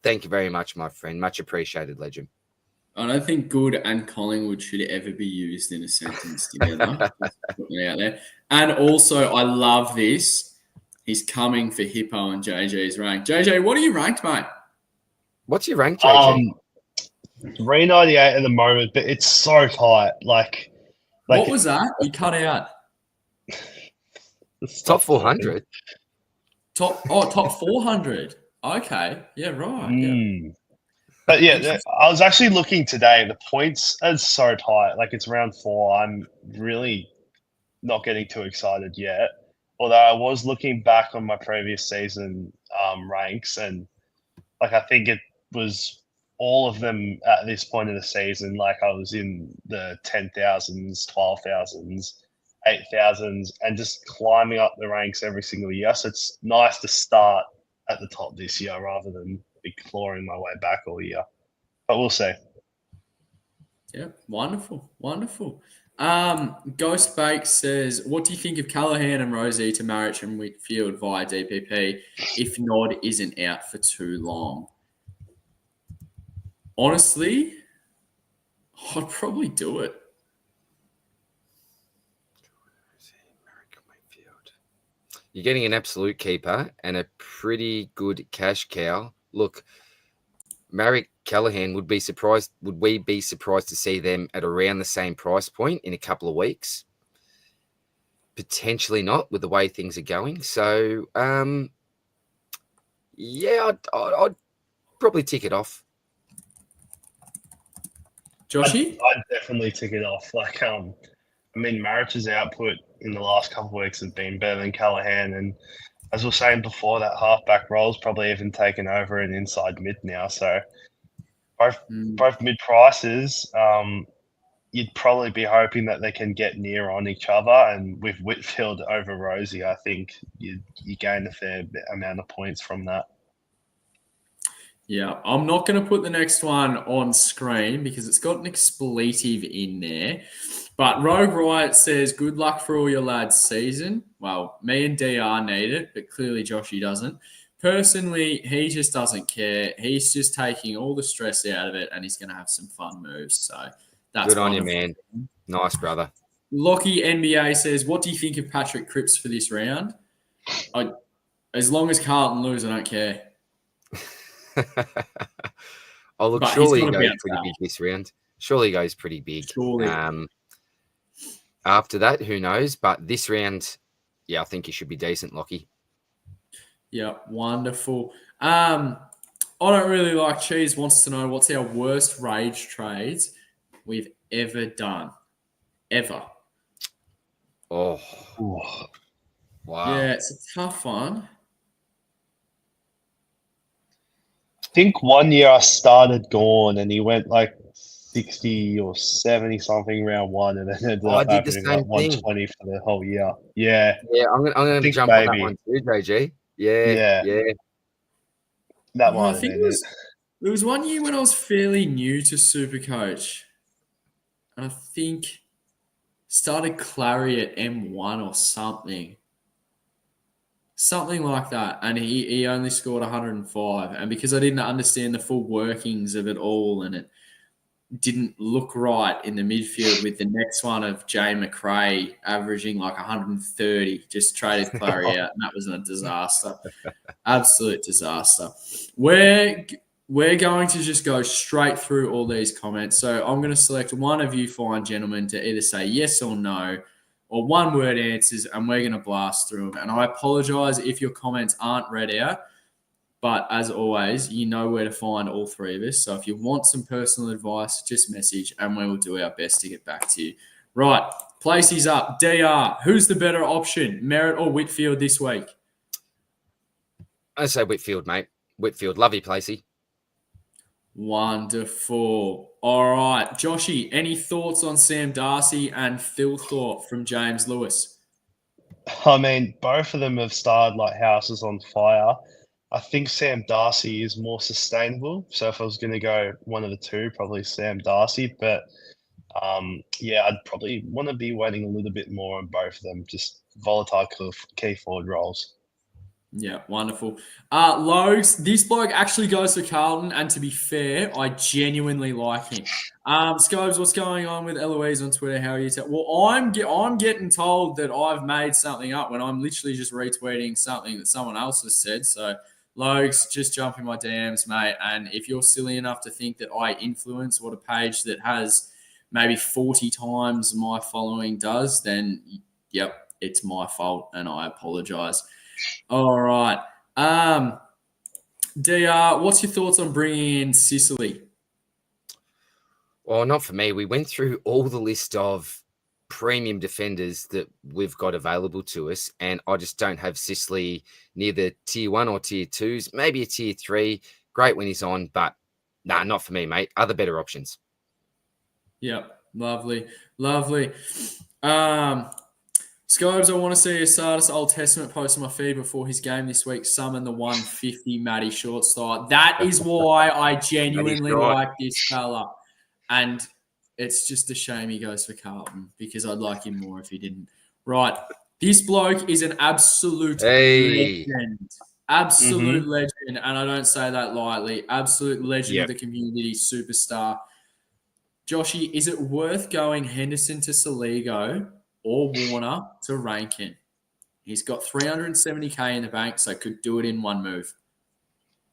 Speaker 3: thank you very much, my friend. Much appreciated, legend.
Speaker 1: I don't think good and Collingwood should ever be used in a sentence together. Putting it out there. And also, I love this. He's coming for Hippo and JJ's rank. JJ, what are you ranked, mate?
Speaker 3: What's your rank, JJ?
Speaker 2: 398 at the moment, but it's so tight. Like
Speaker 1: what was that? You cut out.
Speaker 3: Top 400.
Speaker 1: Top 400. Okay. Yeah, right. Yeah.
Speaker 2: But yeah, I was actually looking today. The points are so tight. Like it's round 4. I'm really not getting too excited yet. Although I was looking back on my previous season ranks, and like I think it was all of them at this point of the season. Like I was in the 10,000s, 12,000s, 8,000s, and just climbing up the ranks every single year. So it's nice to start at the top this year rather than be clawing my way back all year. But we'll see.
Speaker 1: Yeah, wonderful. Ghost Bake says, what do you think of Callaghan and Rosie to Marich and Midfield via DPP if Nod isn't out for too long? Honestly, I'd probably do it.
Speaker 3: You're getting an absolute keeper and a pretty good cash cow. Look, Marek Callaghan would we be surprised to see them at around the same price point in a couple of weeks? Potentially not, with the way things are going. So, I'd probably tick it off.
Speaker 1: Joshy?
Speaker 2: I'd definitely tick it off. Like, Marich's output in the last couple of weeks has been better than Callaghan, and as we were saying before, that halfback role's probably even taken over an inside mid now. So both mid prices, you'd probably be hoping that they can get near on each other. And with Whitfield over Rosie, I think you gain a fair amount of points from that.
Speaker 1: Yeah, I'm not going to put the next one on screen because it's got an expletive in there. But Rogue Riot says, good luck for all your lads' season. Well, me and DR need it, but clearly Joshy doesn't. Personally, he just doesn't care. He's just taking all the stress out of it, and he's going to have some fun moves. So that's
Speaker 3: good on you, man. Nice, brother.
Speaker 1: Lockie NBA says, what do you think of Patrick Cripps for this round? As long as Carlton lose, I don't care.
Speaker 3: Oh, look, surely he goes pretty big this round. Surely he goes pretty big.
Speaker 1: Surely.
Speaker 3: After that, who knows? But this round, yeah, I think he should be decent, Lockie.
Speaker 1: Yeah, wonderful. I don't really like Cheese wants to know what's our worst rage trades we've ever done. Ever.
Speaker 3: Oh,
Speaker 2: Ooh.
Speaker 3: wow.
Speaker 1: Yeah, it's a tough one.
Speaker 2: I think one year I started Gorn and he went like 60 or 70 something round one, and then ended
Speaker 3: I
Speaker 2: up
Speaker 3: did the
Speaker 2: averaging like
Speaker 3: same thing.
Speaker 2: 120 for the whole year. Yeah,
Speaker 3: Yeah, I'm gonna
Speaker 2: think
Speaker 3: jump on that
Speaker 2: maybe.
Speaker 3: one too, JG. Yeah,
Speaker 2: Yeah,
Speaker 3: yeah.
Speaker 2: that
Speaker 1: I
Speaker 2: might have
Speaker 1: think
Speaker 2: been it.
Speaker 1: it was one year when I was fairly new to Supercoach. And I think started Clary at M1 or something. Something like that. And he only scored 105. And because I didn't understand the full workings of it all and it didn't look right in the midfield with the next one of Jay McRae averaging like 130, just traded Clary out. And that was a disaster. Absolute disaster. We're going to just go straight through all these comments. So I'm going to select one of you fine gentlemen to either say yes or no or one word answers, and we're going to blast through them. And I apologize if your comments aren't read out, but as always, you know where to find all three of us. So if you want some personal advice, just message and we will do our best to get back to you. Right, Placey's up. DR, who's the better option, Merritt or Whitfield this week?
Speaker 3: I say Whitfield, mate. Whitfield. Love you, Placey.
Speaker 1: Wonderful. All right, Joshy, any thoughts on Sam Darcy and Phil Thorpe from James Lewis?
Speaker 2: I mean, both of them have started like houses on fire. I think Sam Darcy is more sustainable. So if I was going to go one of the two, probably Sam Darcy. But yeah, I'd probably want to be waiting a little bit more on both of them. Just volatile key forward roles.
Speaker 1: Yeah, wonderful. Logs, this bloke actually goes for Carlton, and to be fair, I genuinely like him. Scobes, what's going on with Eloise on Twitter? How are you? Well, I'm getting told that I've made something up when I'm literally just retweeting something that someone else has said. So, Logs, just jump in my DMs, mate. And if you're silly enough to think that I influence what a page that has maybe 40 times my following does, then yep, it's my fault, and I apologise. All right. DR, what's your thoughts on bringing in Sicily?
Speaker 3: Well, not for me. We went through all the list of premium defenders that we've got available to us, and I just don't have Sicily near the tier 1 or tier 2s, maybe a tier 3. Great when he's on, but nah, not for me, mate. Other better options.
Speaker 1: Yep. Lovely. Lovely. Scobes, I want to see a Sardis Old Testament post on my feed before his game this week. Summon the 150 Matty Shortstyle. That is why I genuinely like this fella. And it's just a shame he goes for Carlton because I'd like him more if he didn't. Right. This bloke is an absolute legend. Absolute legend. And I don't say that lightly. Absolute legend of the community, superstar. Joshy, is it worth going Henderson to Saligo or Warner to Rankin? He's got 370k in the bank, so could do it in one move.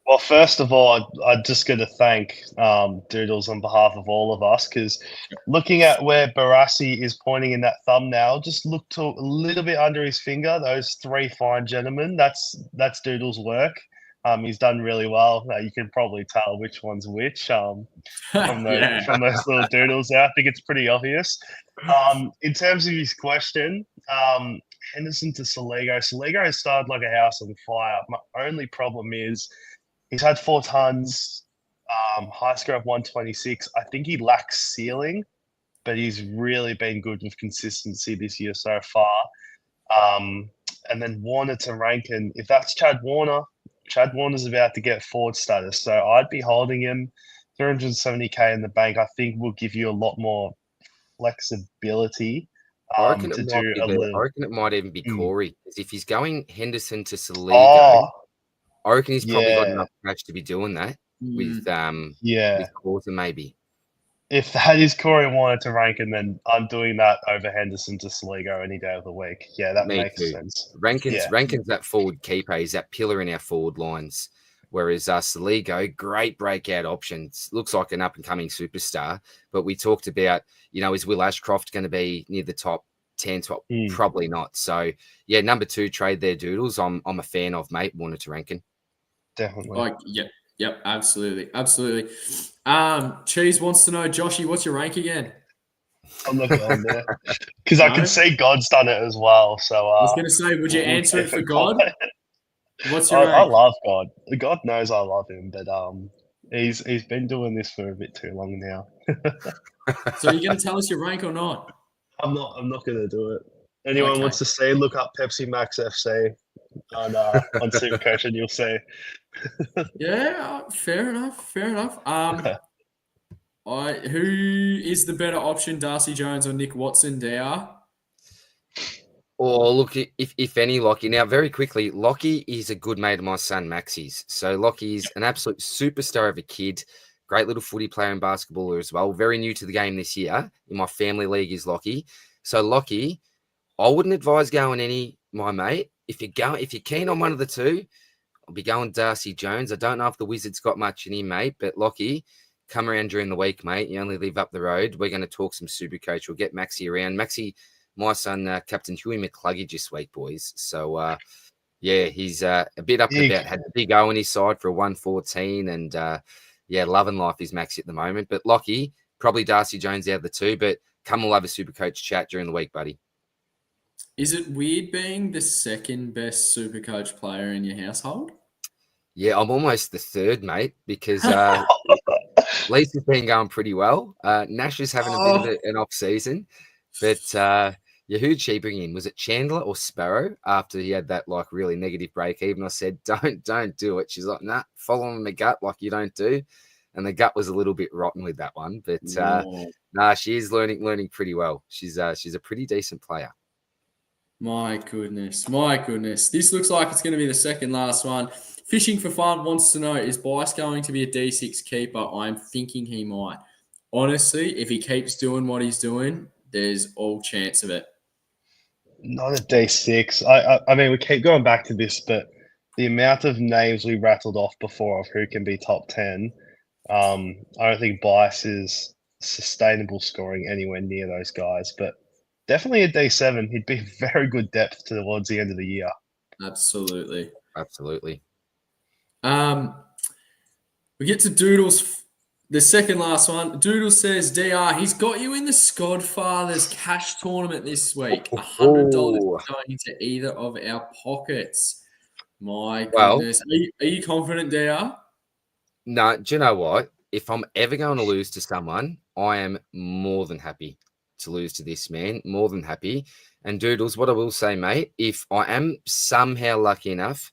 Speaker 2: Well, first of all, I'd just got to thank Doodles on behalf of all of us, because looking at where Barassi is pointing in that thumbnail, just look to a little bit under his finger. Those three fine gentlemen. That's Doodles' work. He's done really well. You can probably tell which one's which from those little doodles there. I think it's pretty obvious. In terms of his question, Henderson to Saligo. Saligo has started like a house on fire. My only problem is he's had 4 tons, high score of 126. I think he lacks ceiling, but he's really been good with consistency this year so far. And then Warner to Rankin. If that's Chad Warner's about to get forward status, so I'd be holding him. 370k in the bank, I think, will give you a lot more flexibility
Speaker 3: I reckon
Speaker 2: to do a little.
Speaker 3: I reckon it might even be Corey. Because if he's going Henderson to Saligo, I reckon he's probably got enough cash to be doing that with Quarter maybe.
Speaker 2: If that is Corey Warner to Rankin, then I'm doing that over Henderson to Saligo any day of the week. Yeah, that makes sense.
Speaker 3: Rankin's that forward keeper. He's that pillar in our forward lines. Whereas Saligo, great breakout options. Looks like an up-and-coming superstar. But we talked about, is Will Ashcroft going to be near the top 10 top, probably not. So yeah, number 2 trade there, Doodles. I'm a fan of, mate. Wanted to rank him.
Speaker 2: Definitely.
Speaker 1: Like, yep, absolutely. Cheese wants to know, Joshy, what's your rank again?
Speaker 2: I'm not going there because I
Speaker 1: No?
Speaker 2: can see God's done it as well. So
Speaker 1: I was going to say, would you
Speaker 2: we'll
Speaker 1: answer it
Speaker 2: take
Speaker 1: for
Speaker 2: a
Speaker 1: God?
Speaker 2: comment.
Speaker 1: What's your
Speaker 2: I
Speaker 1: rank?
Speaker 2: love God. God knows I love him, but he's been doing this for a bit too long now.
Speaker 1: So are you going to tell us your rank or not?
Speaker 2: I'm not going to do it. Anyone
Speaker 1: Okay.
Speaker 2: wants to see, look up Pepsi Max FC on Supercoach and you'll see.
Speaker 1: Yeah, fair enough. Who is the better option, Darcy Jones or Nick Watson, DR?
Speaker 3: Or look, if any, Lockie. Now, very quickly, Lockie is a good mate of my son, Maxie's. So Lockie's an absolute superstar of a kid. Great little footy player and basketballer as well. Very new to the game this year. In my family league is Lockie. So Lockie, I wouldn't advise going any, my mate. If you're keen on one of the two, I'll be going Darcy Jones. I don't know if the Wizards got much in him, mate, but Lockie, come around during the week, mate. You only live up the road. We're going to talk some Supercoach. We'll get Maxie around. Maxie, my son, Captain Huey McCluggage this week, boys. So, yeah, he's a bit up and about. Had the big O on his side for a 114, and yeah, loving life is Maxie at the moment. But Lockie, probably Darcy Jones out of the two, but come we'll have a Supercoach chat during the week, buddy.
Speaker 1: Is it weird being the second best Supercoach player in your household?
Speaker 3: Yeah, I'm almost the third, mate, because Lisa's been going pretty well. Nash is having a bit of an off season, but yeah, who'd she bring in? Was it Chandler or Sparrow after he had that like really negative break even? I said, don't do it. She's like, nah, following the gut like you don't do. And the gut was a little bit rotten with that one. But nah, she is learning pretty well. She's a pretty decent player.
Speaker 1: My goodness. This looks like it's going to be the second last one. Fishing for Fun wants to know, is Bice going to be a D6 keeper? I'm thinking he might. Honestly, if he keeps doing what he's doing, there's all chance of it.
Speaker 2: Not a D6. I mean, we keep going back to this, but the amount of names we rattled off before of who can be top 10, I don't think Bice is sustainable scoring anywhere near those guys, but definitely a D7. He'd be very good depth towards the end of the year.
Speaker 1: Absolutely. We get to Doodles, the second last one. Doodles says, DR, he's got you in the Skodfathers cash tournament this week. $100 going into either of our pockets. My goodness. Are you confident, DR?
Speaker 3: No, do you know what? If I'm ever going to lose to someone, I am more than happy to lose to this man. More than happy. And Doodles, what I will say, mate, if I am somehow lucky enough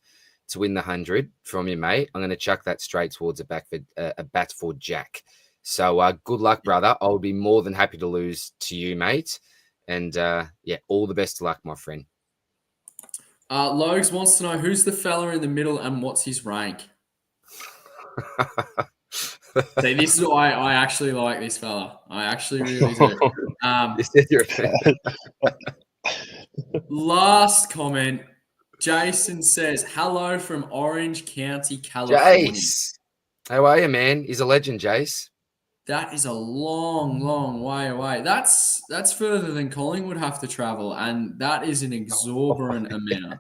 Speaker 3: to win the 100 from you, mate, I'm going to chuck that straight towards a bat for Jack. So good luck, brother. I would be more than happy to lose to you, mate. And yeah, all the best of luck, my friend.
Speaker 1: Logs wants to know, who's the fella in the middle and what's his rank? See, this is why I actually like this fella. I actually really do. Last comment. Jason says, hello from Orange County, California.
Speaker 3: Jace. How are you, man? He's a legend, Jace.
Speaker 1: That is a long, long way away. That's further than Colin would have to travel, and that is an exorbitant amount.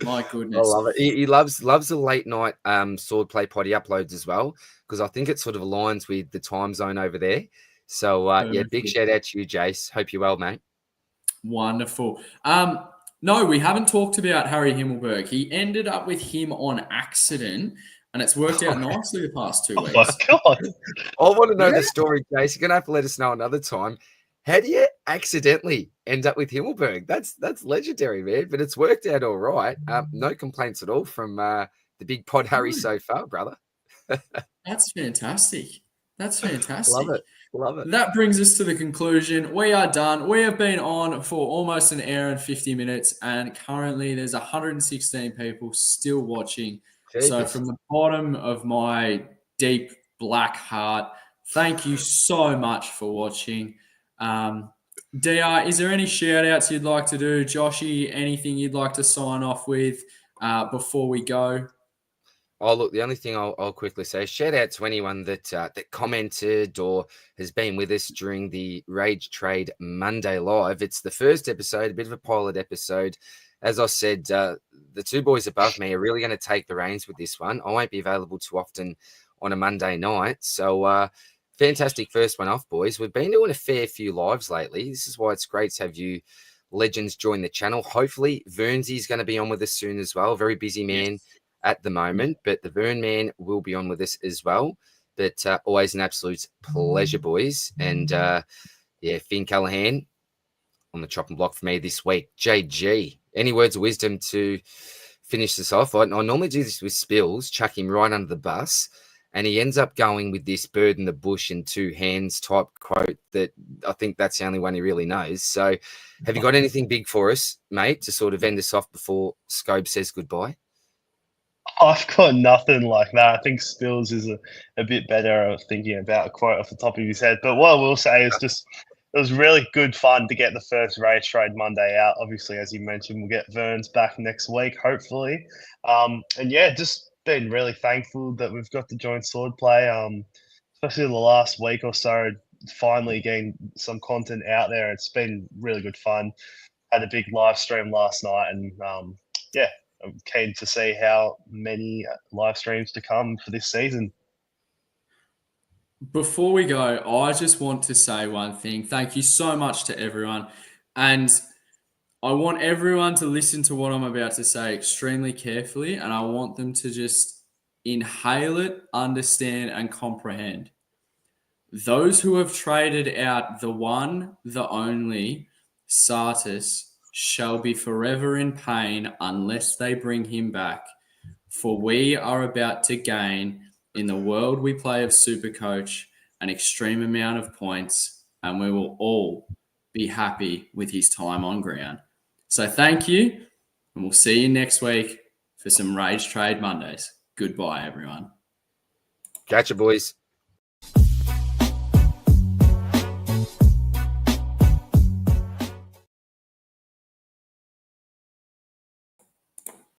Speaker 1: My goodness.
Speaker 3: I love it. He loves the late night swordplay potty uploads as well, because I think it sort of aligns with the time zone over there. So yeah, big shout out to you, Jace. Hope you're well, mate.
Speaker 1: Wonderful. No, we haven't talked about Harry Himmelberg. He ended up with him on accident, and it's worked out nicely the past 2 weeks.
Speaker 2: Oh my God.
Speaker 3: I want to know the story, Jace. You're going to have to let us know another time. How do you accidentally end up with Himmelberg? That's legendary, man. But it's worked out all right. No complaints at all from the big pod Harry so far, brother.
Speaker 1: That's fantastic.
Speaker 3: Love it.
Speaker 1: That brings us to the conclusion. We are done. We have been on for almost an hour and 50 minutes, and currently there's 116 people still watching. Jesus. So from the bottom of my deep black heart, thank you so much for watching. DR, is there any shout outs you'd like to do? Joshy, anything you'd like to sign off with before we go?
Speaker 3: Oh, look, the only thing I'll quickly say, shout out to anyone that that commented or has been with us during the Rage Trade Monday Live. It's the first episode, a bit of a pilot episode. As I said, the two boys above me are really going to take the reins with this one. I won't be available too often on a Monday night. So, fantastic first one off, boys. We've been doing a fair few lives lately. This is why it's great to have you legends join the channel. Hopefully, Verns is going to be on with us soon as well. Very busy man.
Speaker 1: Yes.
Speaker 3: At the moment, but the Vern man will be on with us as well. But always an absolute pleasure, boys. And Finn Callahan on the chopping block for me this week. JG, any words of wisdom to finish this off? I normally do this with Spills, chuck him right under the bus, and he ends up going with this bird in the bush in two hands type quote that I think that's the only one he really knows. So have you got anything big for us, mate, to sort of end us off before Scobes says goodbye?
Speaker 2: I've got nothing like that. I think Spills is a bit better at thinking about a quote off the top of his head. But what I will say is just it was really good fun to get the first Rage Trade Monday out. Obviously, as you mentioned, we'll get Verns back next week, hopefully. Just been really thankful that we've got the joint swordplay, especially the last week or so, finally getting some content out there. It's been really good fun. Had a big live stream last night and I'm keen to see how many live streams to come for this season.
Speaker 1: Before we go, I just want to say one thing. Thank you so much to everyone. And I want everyone to listen to what I'm about to say extremely carefully. And I want them to just inhale it, understand, and comprehend. Those who have traded out the one, the only, Sartis, shall be forever in pain unless they bring him back. For we are about to gain, in the world we play of Supercoach, an extreme amount of points, and we will all be happy with his time on ground. So thank you, and we'll see you next week for some Rage Trade Mondays. Goodbye, everyone.
Speaker 3: Catch you, boys.